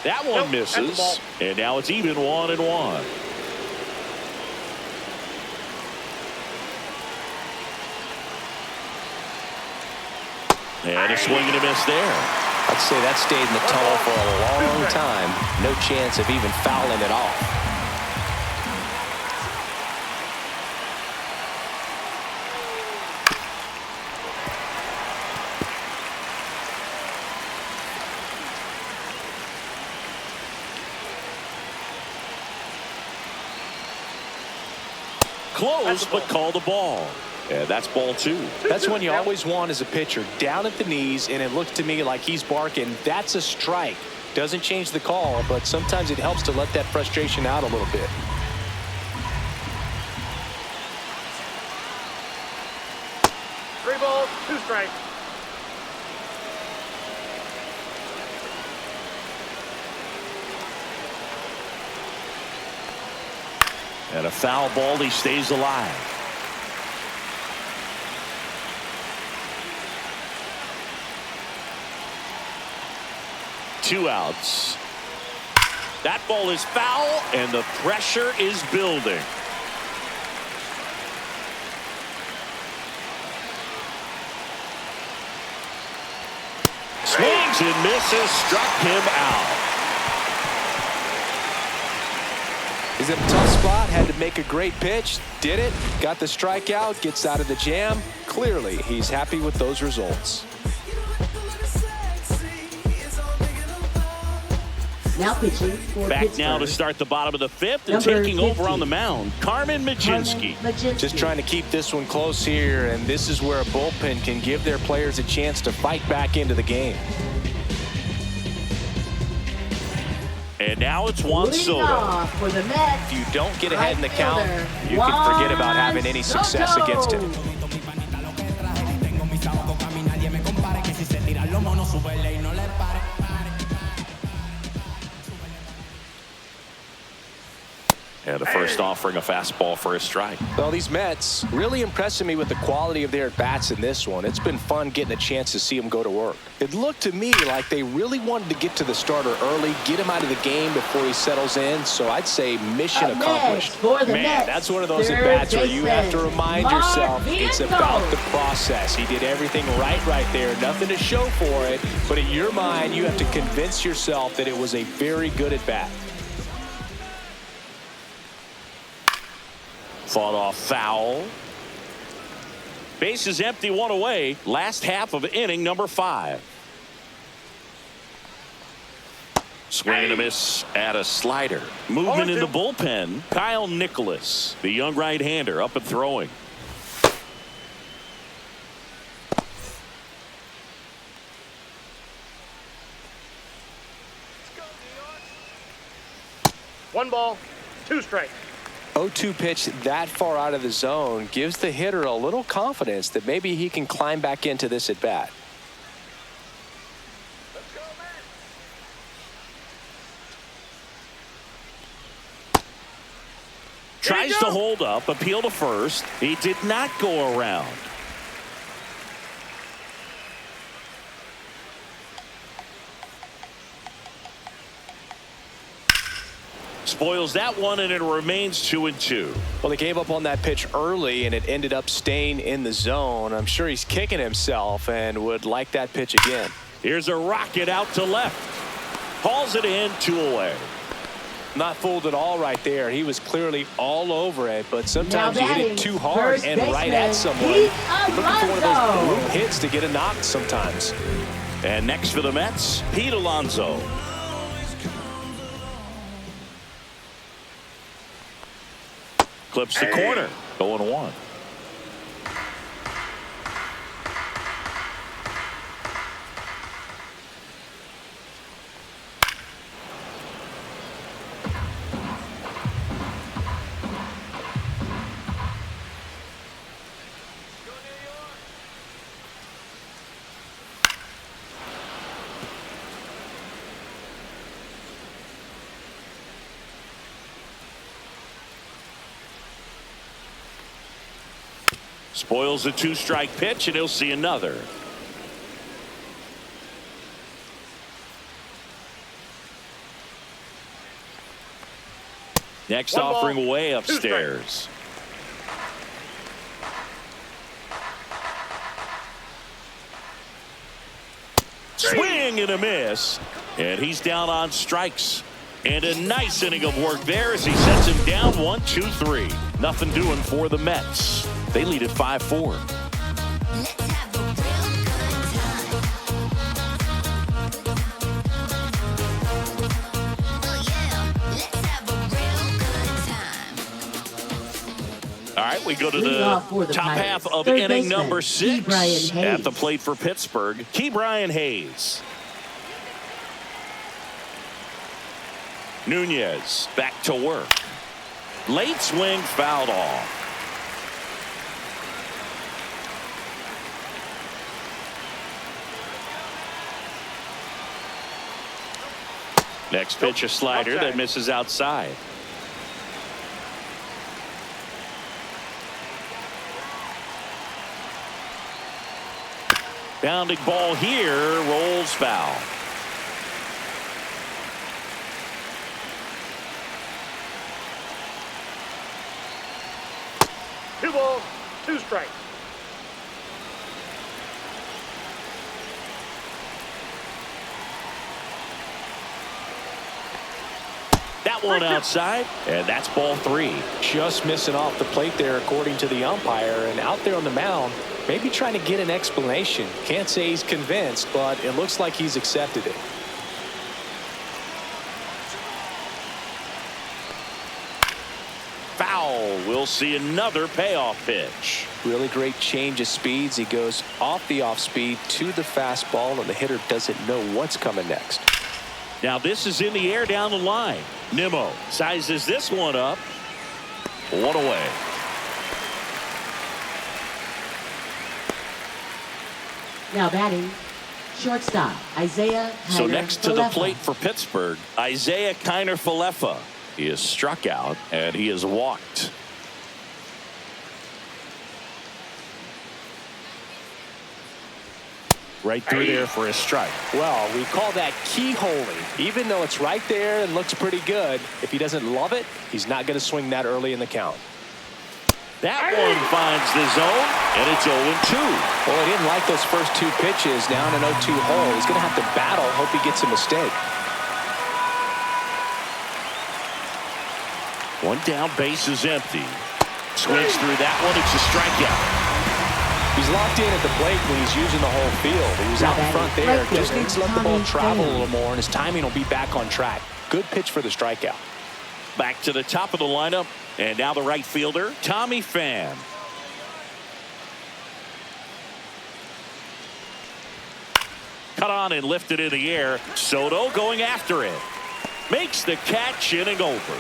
That one misses, and now it's even 1-1. And a swing and a miss there. I'd say that stayed in the tunnel for a long time. No chance of even fouling it off. Close, but called a ball. Yeah, that's ball 2. That's when you always want as a pitcher, down at the knees, and it looks to me like he's barking. That's a strike. Doesn't change the call, but sometimes it helps to let that frustration out a little bit. Three balls, 2 strikes. And a foul ball, he stays alive. Two outs. That ball is foul, and the pressure is building. Swings and misses, struck him out. He's in a tough spot, had to make a great pitch, did it, got the strikeout, gets out of the jam. Clearly, he's happy with those results. Now pitching for Back Pittsburgh. now to start the bottom of the 5th and Number taking over 50. on the mound, Carmen Mlodzinski. Just trying to keep this one close here, and this is where a bullpen can give their players a chance to fight back into the game. And now it's Juan Leading Soto. off for the Mets. If you don't get ahead in the count, Outfielder, you can forget about Juan having any success Soto. against him. And the first offering a fastball for a strike. Well, these Mets really impressing me with the quality of their at-bats in this one. It's been fun getting a chance to see them go to work. It looked to me like they really wanted to get to the starter early, get him out of the game before he settles in. So I'd say mission Up accomplished. next for the Man, Mets, that's one of those third at-bats where you have to baseman, remind Mark yourself it's Bianco. about the process. He did everything right there. Nothing to show for it. But in your mind, you have to convince yourself that it was a very good at-bat. Fought off foul. Base is empty, 1 away. Last half of inning number 5. Swing and a miss at a slider. Movement in the bullpen. Kyle Nicholas, the young right-hander, up and throwing. One ball, 2 strikes. 0-2 pitch that far out of the zone gives the hitter a little confidence that maybe he can climb back into this at bat. Tries to hold up, appeal to first. He did not go around. spoils that one, and it remains 2-2. Well, he gave up on that pitch early, and it ended up staying in the zone. I'm sure he's kicking himself and would like that pitch again. Here's a rocket out to left. Hauls it in, 2 away. Not fooled at all right there. He was clearly all over it, but sometimes you hit it too hard and right at someone. Looking for one of those blue hits to get a knock sometimes. And next for the Mets, Pete Alonso. Clips the corner, 0-1. Spoils the 2-strike pitch, and he'll see another. Next offering way upstairs. Swing and a miss. And he's down on strikes. And a nice inning of work there as he sets him down 1-2-3. Nothing doing for the Mets. They lead at 5-4. All right, we go to the top half of inning number 6 at the plate for Pittsburgh. Ke'Bryan Hayes. Nunez back to work. Late swing fouled off. Next pitch, a slider that misses outside. Bounding ball here, rolls foul. Two balls, 2 strikes. That one outside, and that's ball 3. Just missing off the plate there, according to the umpire, and out there on the mound, maybe trying to get an explanation. Can't say he's convinced, but it looks like he's accepted it. Foul. We'll see another payoff pitch. Really great change of speeds. He goes off the off speed to the fastball, and the hitter doesn't know what's coming next. Now this is in the air down the line. Nimmo sizes this one up. 1 away. Now batting, shortstop, Isaiah Kiner-Falefa. So next to the plate for Pittsburgh, Isaiah Kiner-Falefa. He is struck out, and he is walked. Right through there for a strike. Well, we call that keyholing. Even though it's right there and looks pretty good, if he doesn't love it, he's not going to swing that early in the count. That one finds the zone, and it's 0-2. Well, he didn't like those first 2 pitches down an 0-2 hole. He's going to have to battle, hope he gets a mistake. One down, base is empty. Swings through that one. It's a strikeout. He's locked in at the plate when he's using the whole field. He was out in front there. Just needs to let the ball travel a little more, and his timing will be back on track. Good pitch for the strikeout. Back to the top of the lineup, and now the right fielder, Tommy Pham. Cut on and lifted in the air. Soto going after it. Makes the catch, inning over.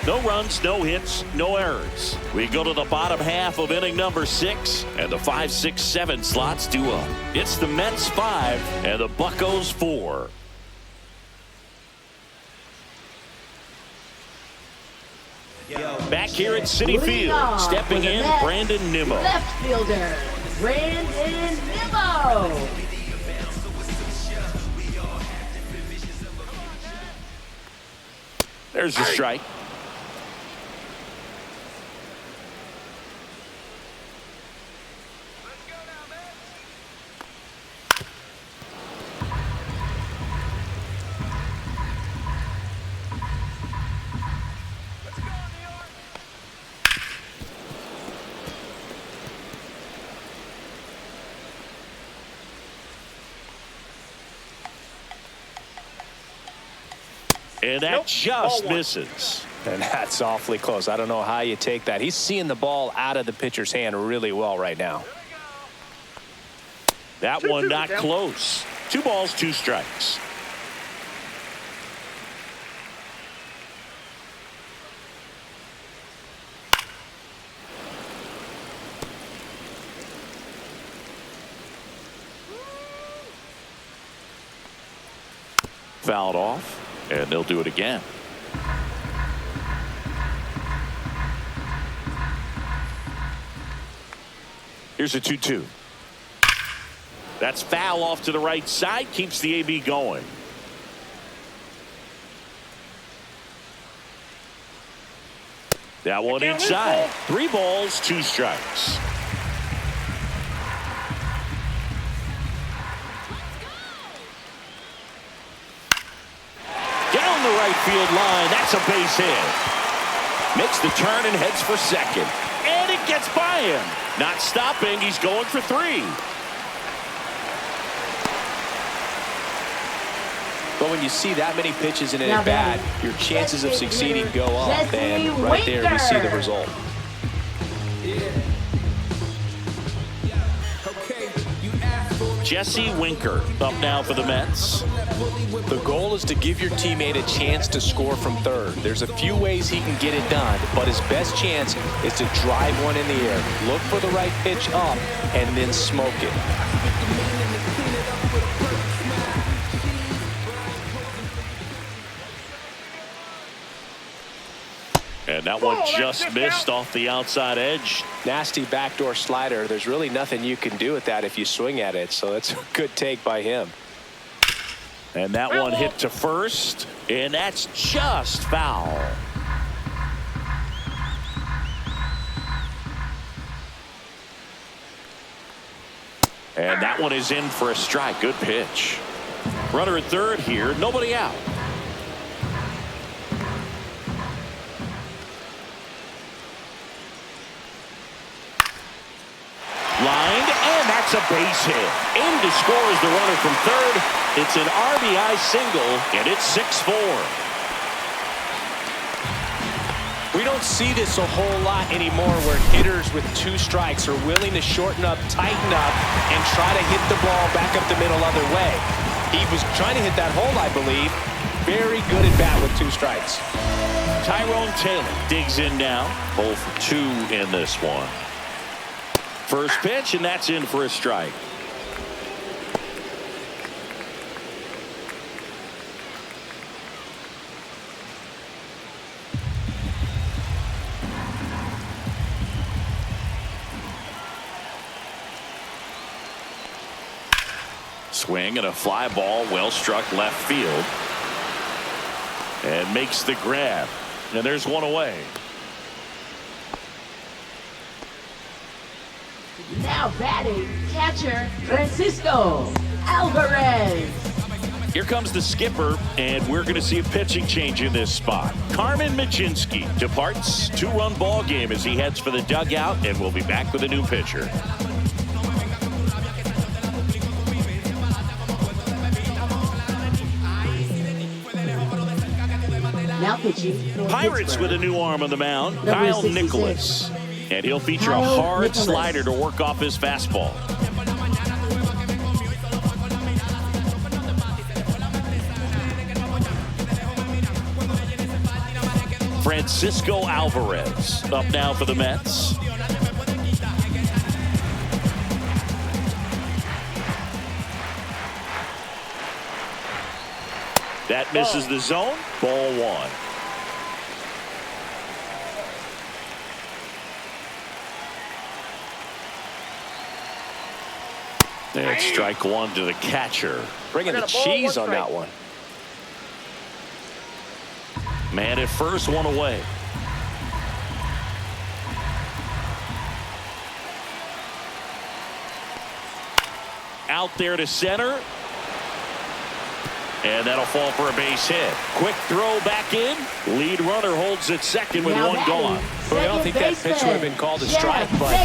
No runs, no hits, no errors. We go to the bottom half of inning number 6, and the 5, 6, 7 slots due up. It's the Mets 5 and the Buccos 4. Back here at Citi Field, stepping in, Brandon Nimmo. Left fielder, Brandon Nimmo. There's a strike. And that just misses. And that's awfully close. I don't know how you take that. He's seeing the ball out of the pitcher's hand really well right now. That one not close. 2 balls, 2 strikes. Fouled off, and they'll do it again. Here's a 2-2. That's foul off to the right side, keeps the AB going. That one inside. 3 balls, 2 strikes. Down the right field line. That's a base hit. Makes the turn and heads for second. And it gets by him. Not stopping. He's going for 3. But when you see that many pitches in an at-bat, your chances of succeeding go up. And right there, we see the result. Jesse Winker up now for the Mets. The goal is to give your teammate a chance to score from third. There's a few ways he can get it done, but his best chance is to drive one in the air, look for the right pitch up, and then smoke it. And that one just missed off the outside edge. Nasty backdoor slider. There's really nothing you can do with that if you swing at it, so it's a good take by him. And that one hit to first, and that's just foul. And that one is in for a strike. Good pitch. Runner at third here, nobody out. Lined, and that's a base hit. In to score is the runner from third. It's an RBI single, and it's 6-4. We don't see this a whole lot anymore where hitters with 2 strikes are willing to shorten up, tighten up, and try to hit the ball back up the middle other way. He was trying to hit that hole, I believe. Very good at bat with 2 strikes. Tyrone Taylor digs in now. 0 for 2 in this one. First pitch, and that's in for a strike. Swing and a fly ball, well struck left field. And makes the grab. And there's one away. Now batting, catcher Francisco Alvarez. Here comes the skipper, and we're going to see a pitching change in this spot. Carmen Michinski departs. 2-run ball game as he heads for the dugout, and we'll be back with a new pitcher. Now pitching. Pirates with a new arm on the mound, Number Kyle 66. Nicholas. And he'll feature Kyle a hard Nicholas. slider to work off his fastball. Francisco Alvarez up now for the Mets. That misses the zone. Ball 1. And strike 1 to the catcher. Bringing the cheese on that one. Man at first, one away. Out there to center. And that'll fall for a base hit. Quick throw back in. Lead runner holds at second with one gone. Well, I don't think that pitch would have been called a strike, but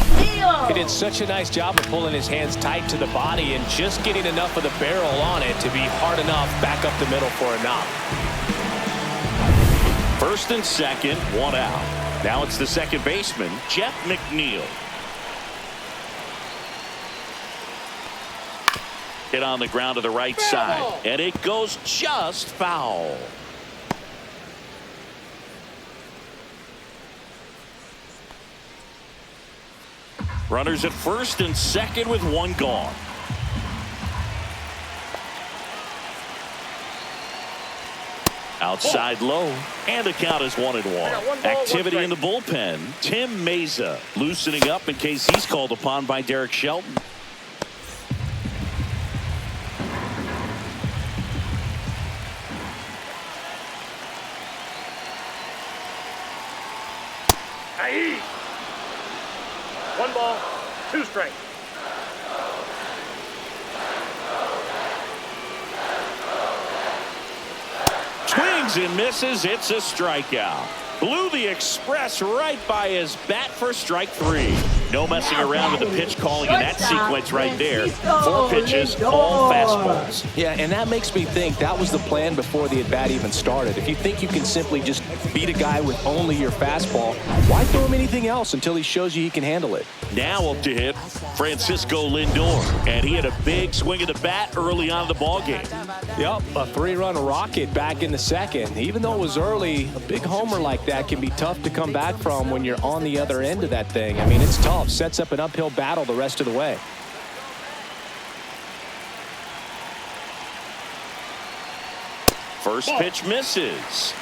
he did such a nice job of pulling his hands tight to the body and just getting enough of the barrel on it to be hard enough back up the middle for a knock. First and second, one out. Now it's the second baseman, Jeff McNeil. Hit on the ground to the right side, and it goes just foul. Runners at first and second with one gone. Outside low, and the count is 1-1. Activity in the bullpen. Tim Meza loosening up in case he's called upon by Derek Shelton. One ball, two strikes. Swings and misses. It's a strikeout. Blew the express right by his bat for strike three. No messing around with the pitch calling in that sequence right there. 4 pitches, all fastballs. Yeah, and that makes me think that was the plan before the at-bat even started. If you think you can simply just beat a guy with only your fastball, why throw him anything else until he shows you he can handle it? Now up to hit Francisco Lindor, and he had a big swing of the bat early on in the ballgame. Yep, a 3-run rocket back in the second. Even though it was early, a big homer like that can be tough to come back from when you're on the other end of that thing. I mean, it's tough. Sets up an uphill battle the rest of the way. First pitch misses.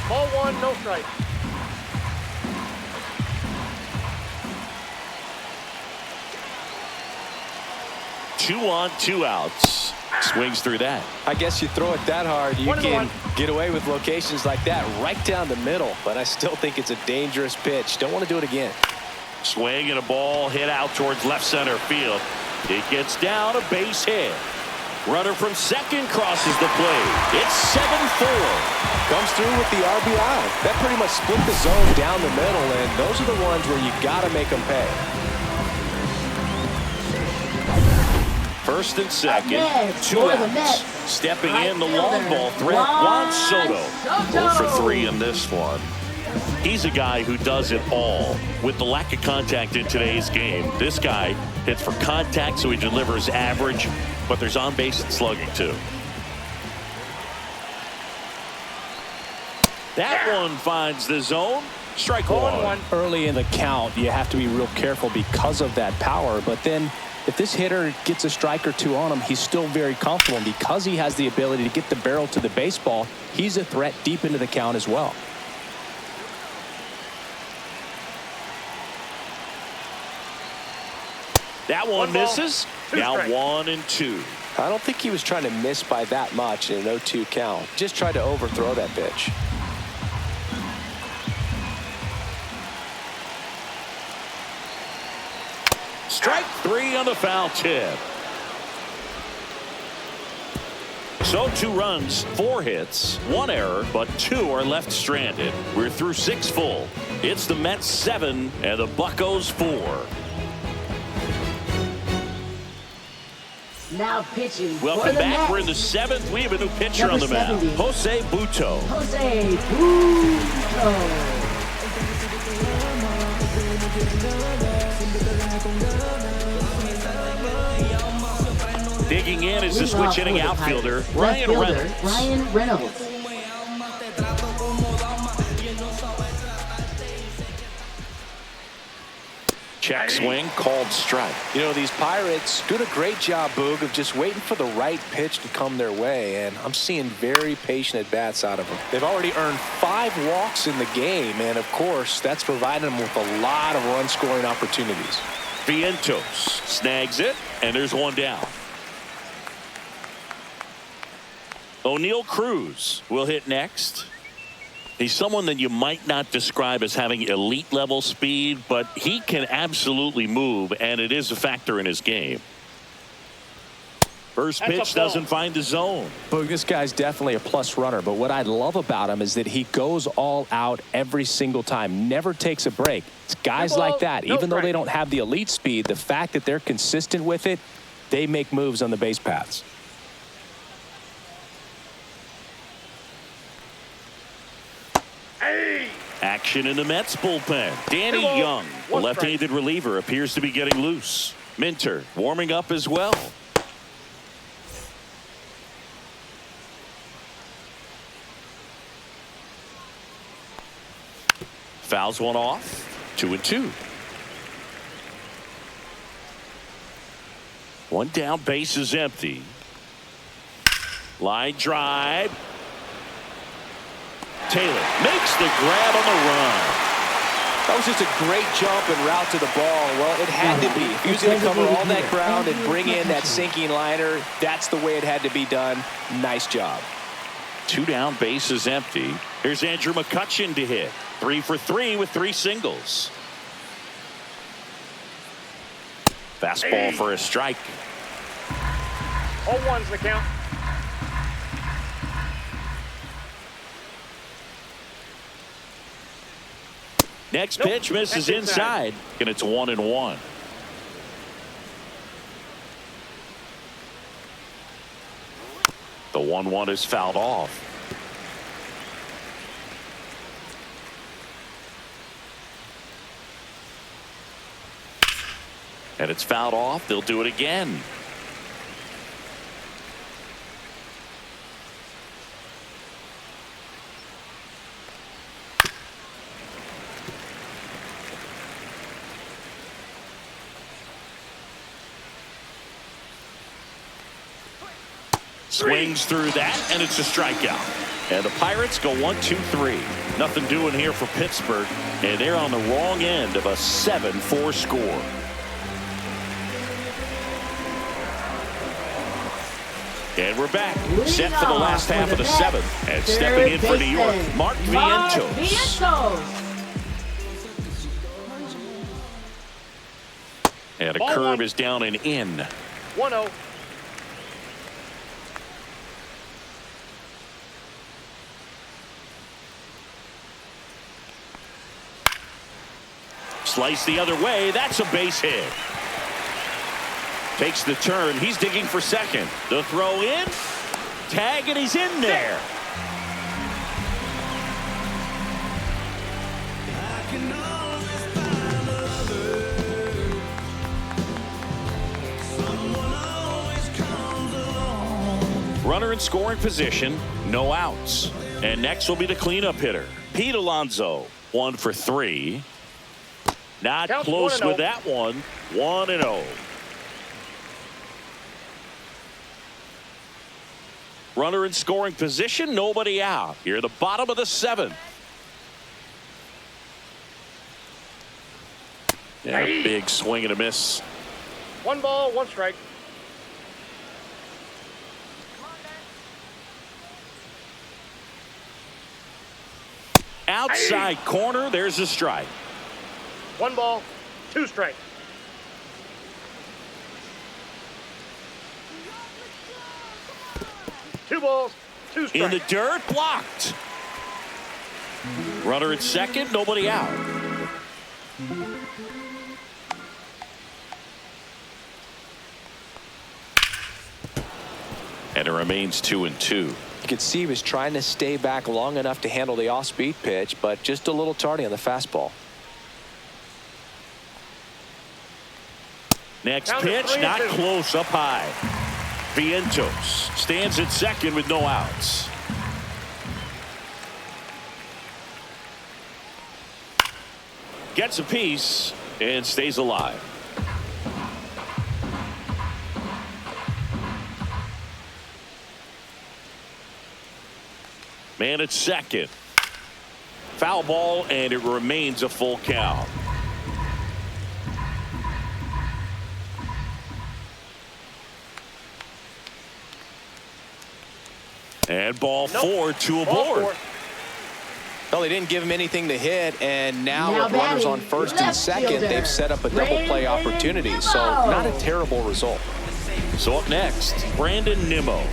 Ball one, no strike. 2 on, 2 outs. Swings through that. I guess you throw it that hard, you can get away with locations like that right down the middle. But I still think it's a dangerous pitch. Don't want to do it again. Swing and a ball hit out towards left center field. It gets down, a base hit. Runner from second crosses the plate. It's 7-4. Comes through with the RBI. That pretty much split the zone down the middle, and those are the ones where you got to make them pay. First and second, 2 outs. Stepping in the long ball threat, Juan Soto. 0 for 3 in this one. He's a guy who does it all. With the lack of contact in today's game, this guy hits for contact, so he delivers average, but there's on-base and slugging too. That one finds the zone. Strike one. Early in the count, you have to be real careful because of that power, but then if this hitter gets a strike or two on him, he's still very comfortable. And because he has the ability to get the barrel to the baseball, he's a threat deep into the count as well. That one misses. Now 1-2. I don't think he was trying to miss by that much in an 0-2 count. Just tried to overthrow that pitch. Strike 3 on the foul tip. So 2 runs, 4 hits, 1 error, but 2 are left stranded. We're through 6 full. It's the Mets 7 and the Buccos 4. Now pitching. Welcome back. We're in the 7th. We have a new pitcher on the mound. Jose Butto. Jose Butto. Digging in is the switch hitting outfielder, Ryan Reynolds. Check swing, called strike. You know, these Pirates doing a great job, Boog, of just waiting for the right pitch to come their way, and I'm seeing very patient at-bats out of them. They've already earned 5 walks in the game, and of course, that's provided them with a lot of run-scoring opportunities. Vientos snags it, and there's one down. O'Neal Cruz will hit next. He's someone that you might not describe as having elite level speed, but he can absolutely move, and it is a factor in his game. First pitch doesn't find the zone. But this guy's definitely a plus runner. But what I love about him is that he goes all out every single time, never takes a break. It's guys like that, even though they don't have the elite speed, the fact that they're consistent with it, they make moves on the base paths. Action in the Mets bullpen. Danny Young, the left-handed reliever, appears to be getting loose. Minter warming up as well. Fouls one off. 2-2. One down, base is empty. Line drive. Taylor makes the grab on the run. That was just a great jump and route to the ball. Well, it had to be. If he was going to cover all that ground and bring in that sinking liner, that's the way it had to be done. Nice job. 2 down, base is empty. Here's Andrew McCutchen to hit. 3 for 3 with 3 singles. Fastball for a strike. 0-1's the count. Next pitch misses inside, and it's 1-1. The 1-1 is fouled off. And it's fouled off. They'll do it again. Swings through that, and it's a strikeout. And the Pirates go 1-2-3. Nothing doing here for Pittsburgh, and they're on the wrong end of a 7-4 score. And we're back, set for the last half of the 7th. And stepping in for New York, Mark Vientos. And a curve is down and in. 1-0. Slice the other way. That's a base hit. Takes the turn. He's digging for second. The throw in. Tag, and he's in there. Runner in scoring position. No outs. And next will be the cleanup hitter, Pete Alonso. 1 for 3. Not close with that one. 1-0. Runner in scoring position, nobody out. Here at the bottom of the 7th. Yeah, big swing and a miss. 1 ball, 1 strike. Outside corner, there's a strike. 1 ball, 2 strikes. Two balls, 2 strikes. In the dirt, blocked. Runner at second, nobody out. And it remains 2-2. You could see he was trying to stay back long enough to handle the off-speed pitch, but just a little tardy on the fastball. Next pitch, not close, up high. Vientos stands at second with no outs. Gets a piece and stays alive. Man at second. Foul ball, and it remains a full count. And ball 4, 2 aboard. Well, they didn't give him anything to hit, and now with batting, runners on first and second, fielder, they've set up a double play opportunity. So not a terrible result. So up next, Brandon Nimmo.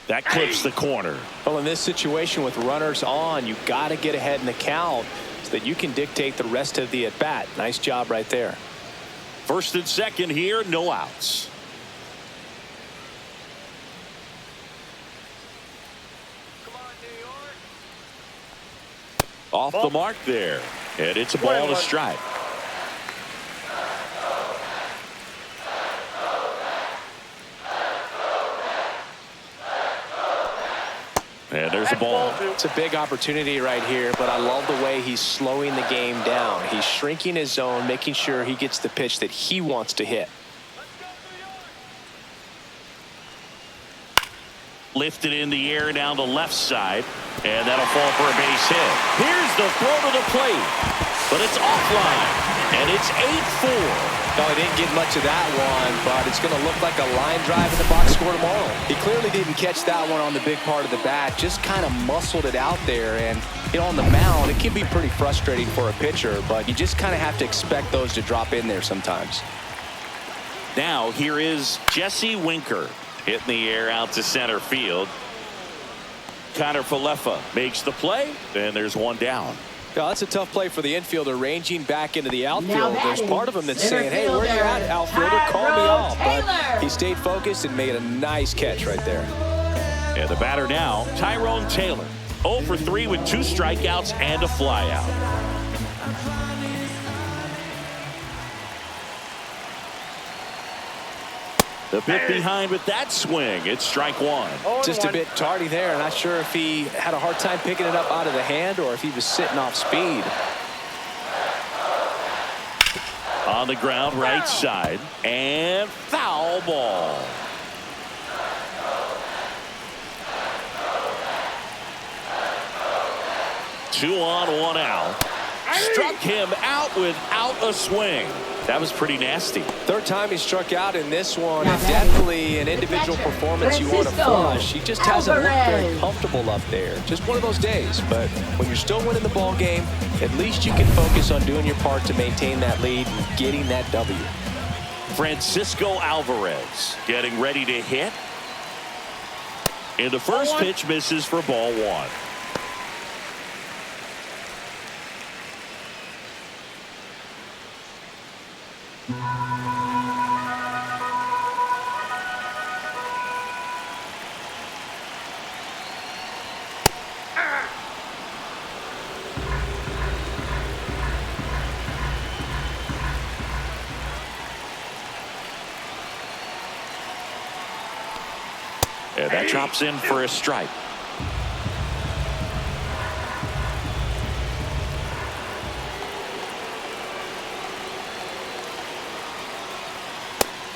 That clips the corner. Well, in this situation with runners on, you got to get ahead in the count so that you can dictate the rest of the at-bat. Nice job right there. First and second here, no outs. Off the mark there. And it's a ball to strike. And there's a ball. It's a big opportunity right here, but I love the way he's slowing the game down. He's shrinking his zone, making sure he gets the pitch that he wants to hit. Lifted in the air down the left side, and that'll fall for a base hit. Here's the throw to the plate, but it's offline, and it's 8-4. No, he didn't get much of that one, but it's going to look like a line drive in the box score tomorrow. He clearly didn't catch that one on the big part of the bat, just kind of muscled it out there. And, you know, on the mound, it can be pretty frustrating for a pitcher, but you just kind of have to expect those to drop in there sometimes. Now here is Jesse Winker. Hitting the air out to center field. Connor Falefa makes the play, and there's one down. Yeah, that's a tough play for the infielder, ranging back into the outfield. There's part of him that's saying, hey, where you at, outfielder? Call me off. But he stayed focused and made a nice catch right there. And the batter now, Tyrone Taylor. 0 for 3 with 2 strikeouts and a flyout. The bit behind with that swing. It's strike one. Just a bit tardy there. Not sure if he had a hard time picking it up out of the hand or if he was sitting off speed. On the ground, right side, and foul ball. Two on, one out. Struck him out without a swing. That was pretty nasty. Third time he struck out in this one, and definitely an individual performance you want to flush. He just hasn't looked very comfortable up there. Just one of those days. But when you're still winning the ball game, at least you can focus on doing your part to maintain that lead and getting that W. Francisco Alvarez getting ready to hit. And the first pitch misses for ball one. And that drops in for a strike.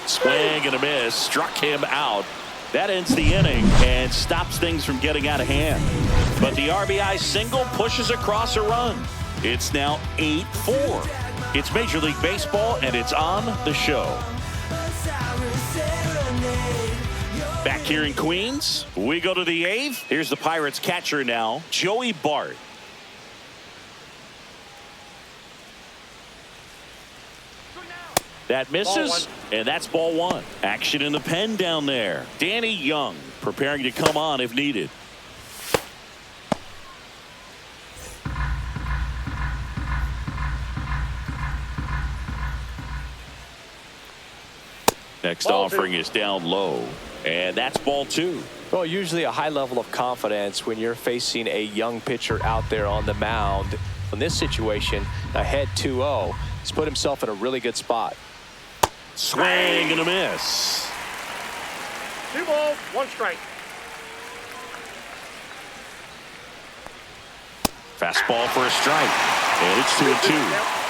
Swing and a miss. Struck him out. That ends the inning and stops things from getting out of hand. But the RBI single pushes across a run. It's now 8-4. It's Major League Baseball, and it's on the show. Back here in Queens, we go to the 8th. Here's the Pirates catcher now, Joey Bart. That misses, and that's ball one. Action in the pen down there. Danny Young preparing to come on if needed. Next offering is down low, and that's ball two. Well, usually a high level of confidence when you're facing a young pitcher out there on the mound. In this situation, ahead 2-0, he's put himself in a really good spot. Swing and a miss. 2 balls, 1 strike. Fastball for a strike, and it's 2-2.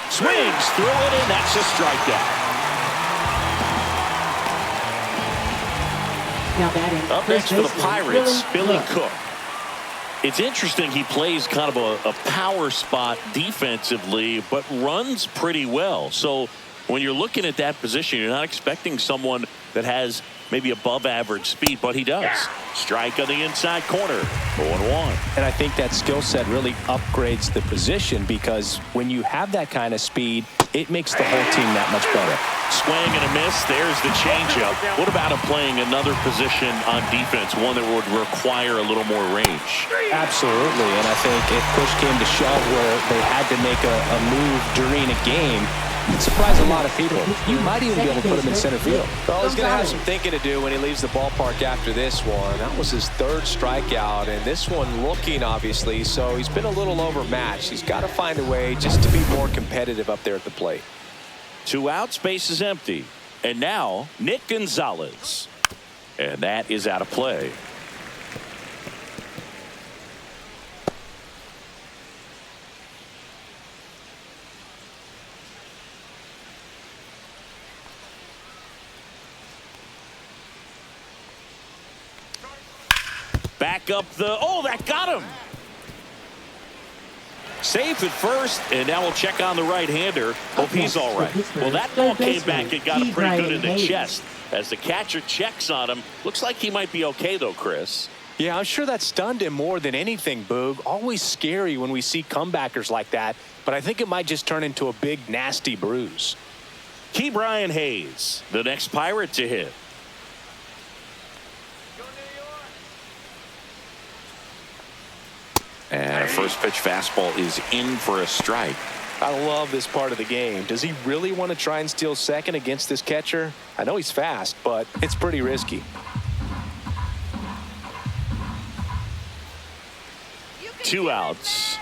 Swings through it, and that's a strikeout. Now batting. Up next for the Pirates, Billy Cook. It's interesting, he plays kind of a power spot defensively, but runs pretty well. So when you're looking at that position, you're not expecting someone that has maybe above average speed, but he does. Strike on the inside corner, 0-1. And I think that skill set really upgrades the position, because when you have that kind of speed, it makes the whole team that much better. Swing and a miss. There's the changeup. What about him playing another position on defense, one that would require a little more range? Absolutely, and I think if push came to shove where they had to make a move during a game, it'd surprise a lot of people. You might even be able to put him in center field. Well, he's going to have some thinking to do when he leaves the ballpark after this one. That was his third strikeout, and this one looking, obviously, so he's been a little overmatched. He's got to find a way just to be more competitive up there at the plate. 2 outs, base is empty. And now, Nick Gonzalez. And that is out of play. Back up that got him. Safe at first, and now we'll check on the right-hander. Hope he's all right. Well, that ball came back and got him pretty good in the chest. As the catcher checks on him, looks like he might be okay, though, Chris. Yeah, I'm sure that stunned him more than anything, Boog. Always scary when we see comebackers like that, but I think it might just turn into a big, nasty bruise. Ke'Bryan Hayes, the next Pirate to hit. And a first pitch fastball is in for a strike. I love this part of the game. Does he really want to try and steal second against this catcher? I know he's fast, but it's pretty risky. 2 outs.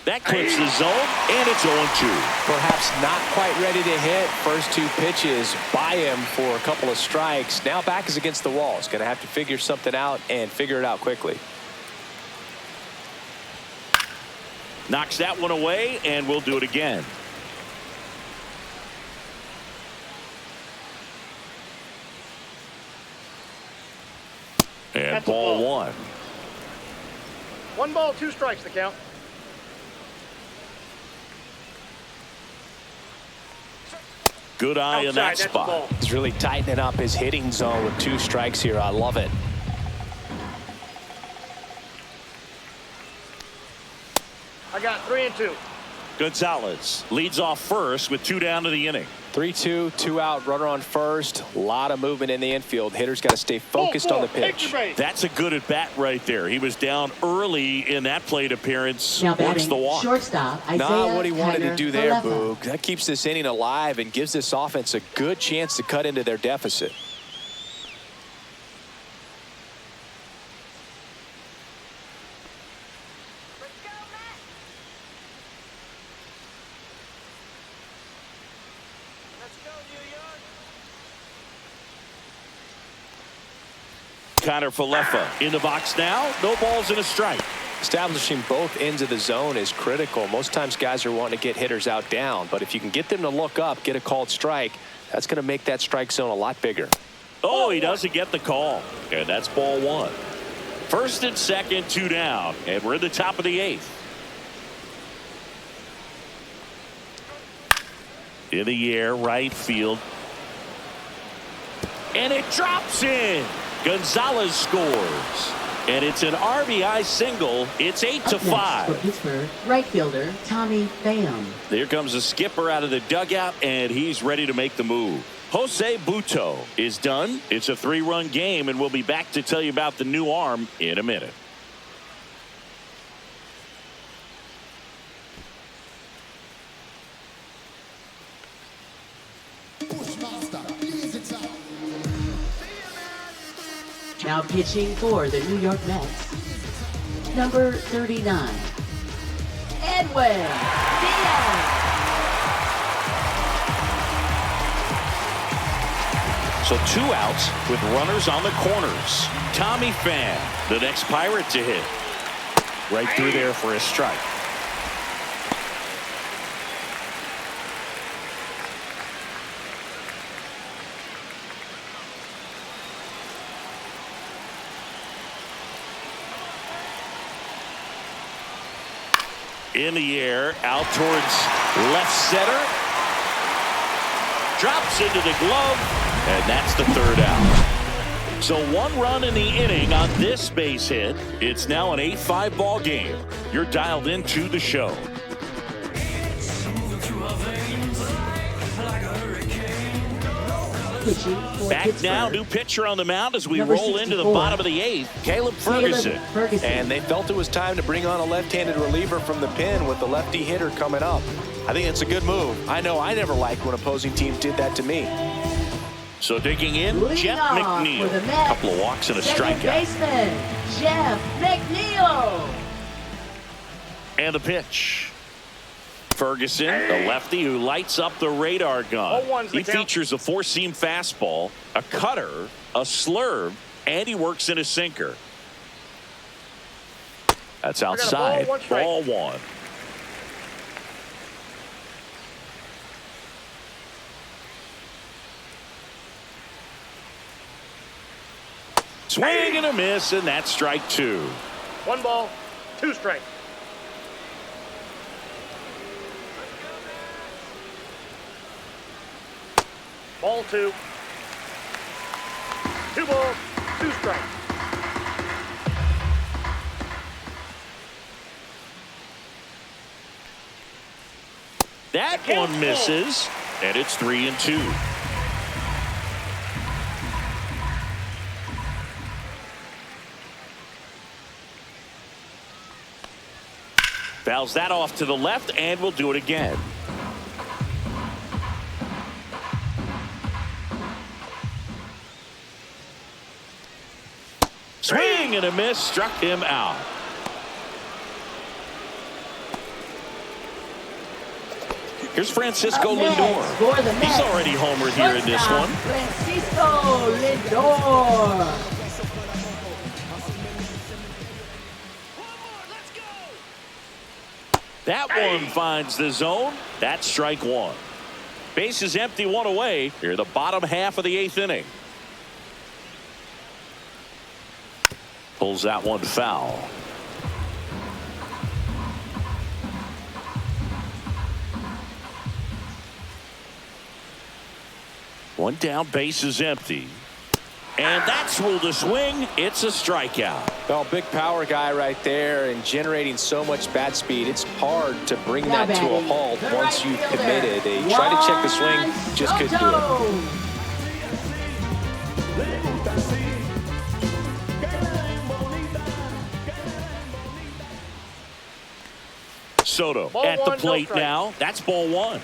That clips the zone, and it's 0-2. Perhaps not quite ready to hit. First 2 pitches by him for a couple of strikes. Now back is against the wall. He's going to have to figure something out and figure it out quickly. Knocks that one away, and we'll do it again. And That's ball 1. 1 ball, 2 strikes, the count. Good eye in that Outside, that's spot. the ball. He's really tightening up his hitting zone with 2 strikes here. I love it. I got 3 and 2. Gonzalez leads off first with 2 down to the inning. 3-2, 2 out, runner on first. A lot of movement in the infield. Hitter's got to stay focused on the pitch. That's a good at bat right there. He was down early in that plate appearance. Now Works batting the walk. shortstop, Isaiah Not what he wanted to do there, Kiner-Falefa. Boog. That keeps this inning alive and gives this offense a good chance to cut into their deficit. Kiner-Falefa in the box now. No balls and a strike. Establishing both ends of the zone is critical. Most times guys are wanting to get hitters out down, but if you can get them to look up, get a called strike, that's going to make that strike zone a lot bigger. Oh, he doesn't get the call. And that's ball 1. First and second, 2 down. And we're in the top of the 8th. In the air, right field. And it drops in. Gonzalez scores. And it's an RBI single. It's 8-5. For Pittsburgh, right fielder Tommy Pham. There comes a skipper out of the dugout, and he's ready to make the move. Jose Butto is done. It's a 3-run game, and we'll be back to tell you about the new arm in a minute. Now pitching for the New York Mets, number 39, Edwin Diaz. So 2 outs with runners on the corners. Tommy Pham, the next Pirate to hit. Right through there for a strike. In the air, out towards left center. Drops into the glove, and that's the third out. So 1 run in the inning on this base hit. It's now an 8-5 ball game. You're dialed into the show. Back now, new pitcher on the mound as we roll into the bottom of the 8th, Caleb Ferguson. And they felt it was time to bring on a left-handed reliever from the pen with the lefty hitter coming up. I think it's a good move. I know I never liked when opposing teams did that to me. So digging in, Jeff McNeil. A couple of walks and a strikeout. Baseman, Jeff McNeil. And the pitch. Ferguson, the lefty who lights up the radar gun. He features a 4-seam fastball, a cutter, a slurve, and he works in a sinker. That's outside. Ball 1. Swing and a miss, and that's strike 2. 1 ball, 2 strikes. Ball 2. 2 balls, 2 strikes. That one misses, and it's 3-2. Fouls that off to the left, and we'll do it again. Swing and a miss, struck him out. Here's Francisco Lindor. He's already homered here in this one. Francisco Lindor. That one finds the zone. That's strike 1. Base is empty, 1 away. Here the bottom half of the 8th inning. Pulls that one foul. One down, base is empty. And that's ruled a swing. It's a strikeout. Well, big power guy right there and generating so much bat speed. It's hard to bring that to a halt once you've committed. They tried to check the swing, just couldn't do it. Soto at the plate now. That's ball 1.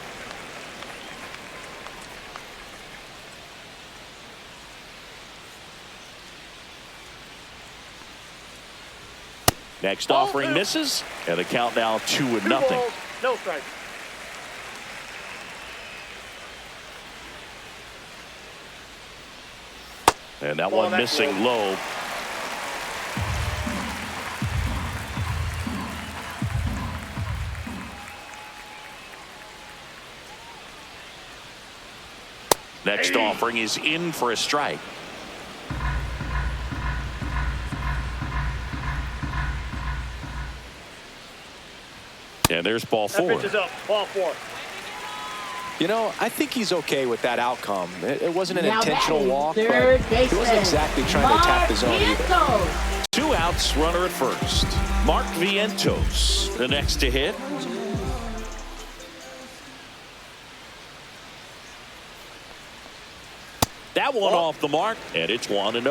Next offering misses, and the count now 2-0. No strike. And that one missing low. Next offering is in for a strike. And there's ball 4. That pitch is up. Ball 4. You know, I think he's okay with that outcome. It wasn't an intentional walk, but he wasn't exactly trying to attack the zone either. 2 outs, runner at first. Mark Vientos, the next to hit. That one off the mark, and it's 1-0.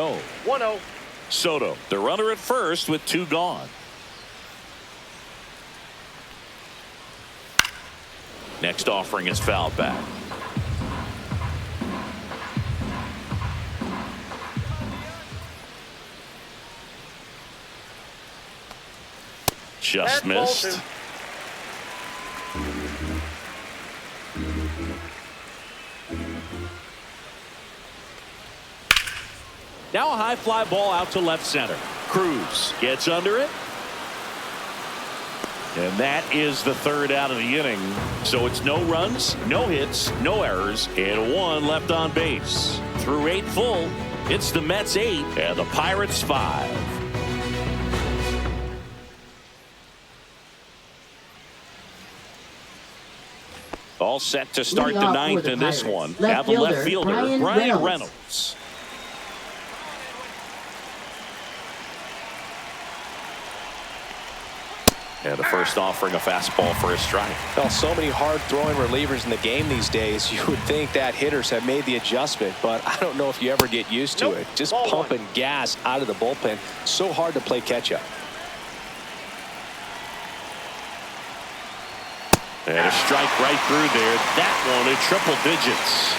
1-0. Soto, the runner at first with 2 gone. Next offering is fouled back. Just missed. Now a high fly ball out to left center. Cruz gets under it. And that is the 3rd out of the inning. So it's no runs, no hits, no errors, and 1 left on base. Through 8 full, it's the Mets 8 and the Pirates 5. All set to start Leading the off ninth for the in this Pirates, one. left Have a left fielder, fielder, Brian Brian Reynolds. Reynolds. And the first offering a fastball for a strike. Well, so many hard-throwing relievers in the game these days, you would think that hitters have made the adjustment, but I don't know if you ever get used to it. Just Ball pumping one. gas out of the bullpen. So hard to play catch-up. And a strike right through there. That one in triple digits.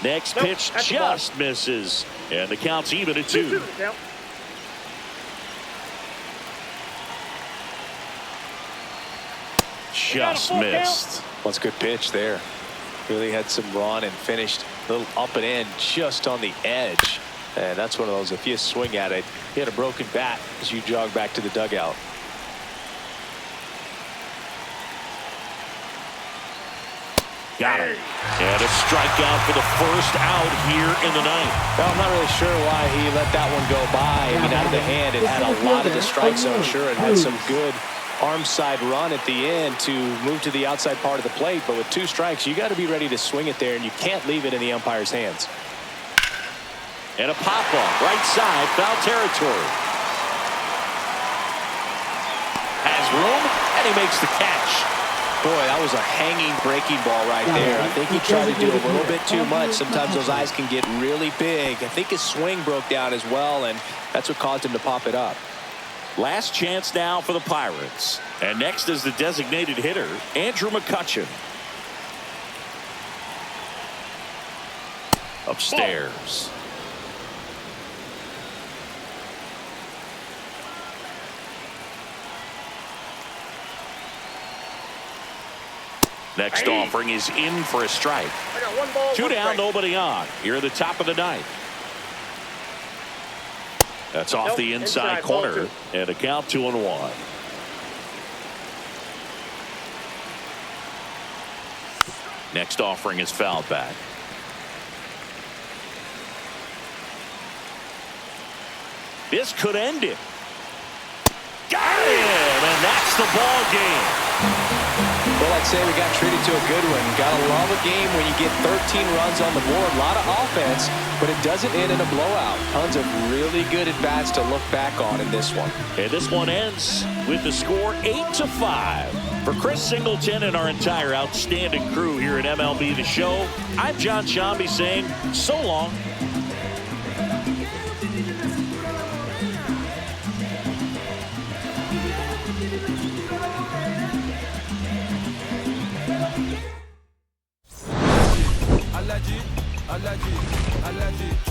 Next Nope, pitch that's the ball. just misses. And the count's even at 2-2 2. the count. Just full missed. That's a good pitch there. Really had some run and finished a little up and in just on the edge. And that's one of those, if you swing at it, you had a broken bat as you jog back to the dugout. Got it. And a strikeout for the first out here in the ninth. Well, I'm not really sure why he let that one go by. I mean, out of the hand, it had a lot of the strike zone. Sure, it had some good arm side run at the end to move to the outside part of the plate. But with 2 strikes, you got to be ready to swing it there, and you can't leave it in the umpire's hands. And a pop-off, right side, foul territory. Has room, and he makes the catch. Boy, that was a hanging breaking ball right there. I think he tried to do a little bit too much. Sometimes those eyes can get really big. I think his swing broke down as well, and that's what caused him to pop it up. Last chance now for the Pirates. And next is the designated hitter, Andrew McCutchen. Upstairs. Next offering is in for a strike. I got 1 ball, 2 1 down, strike. nobody on. Here at the top of the ninth. That's off Nope, the inside inside, ball corner. 2. And a count 2-1. Next offering is fouled back. This could end it. Got him, and that's the ball game. Well, I'd say we got treated to a good one. Gotta love a game when you get 13 runs on the board. A lot of offense, but it doesn't end in a blowout. Tons of really good at-bats to look back on in this one. And this one ends with the score 8-5. For Chris Singleton and our entire outstanding crew here at MLB The Show, I'm John Shambi saying so long. Allergy, allergy, allergy.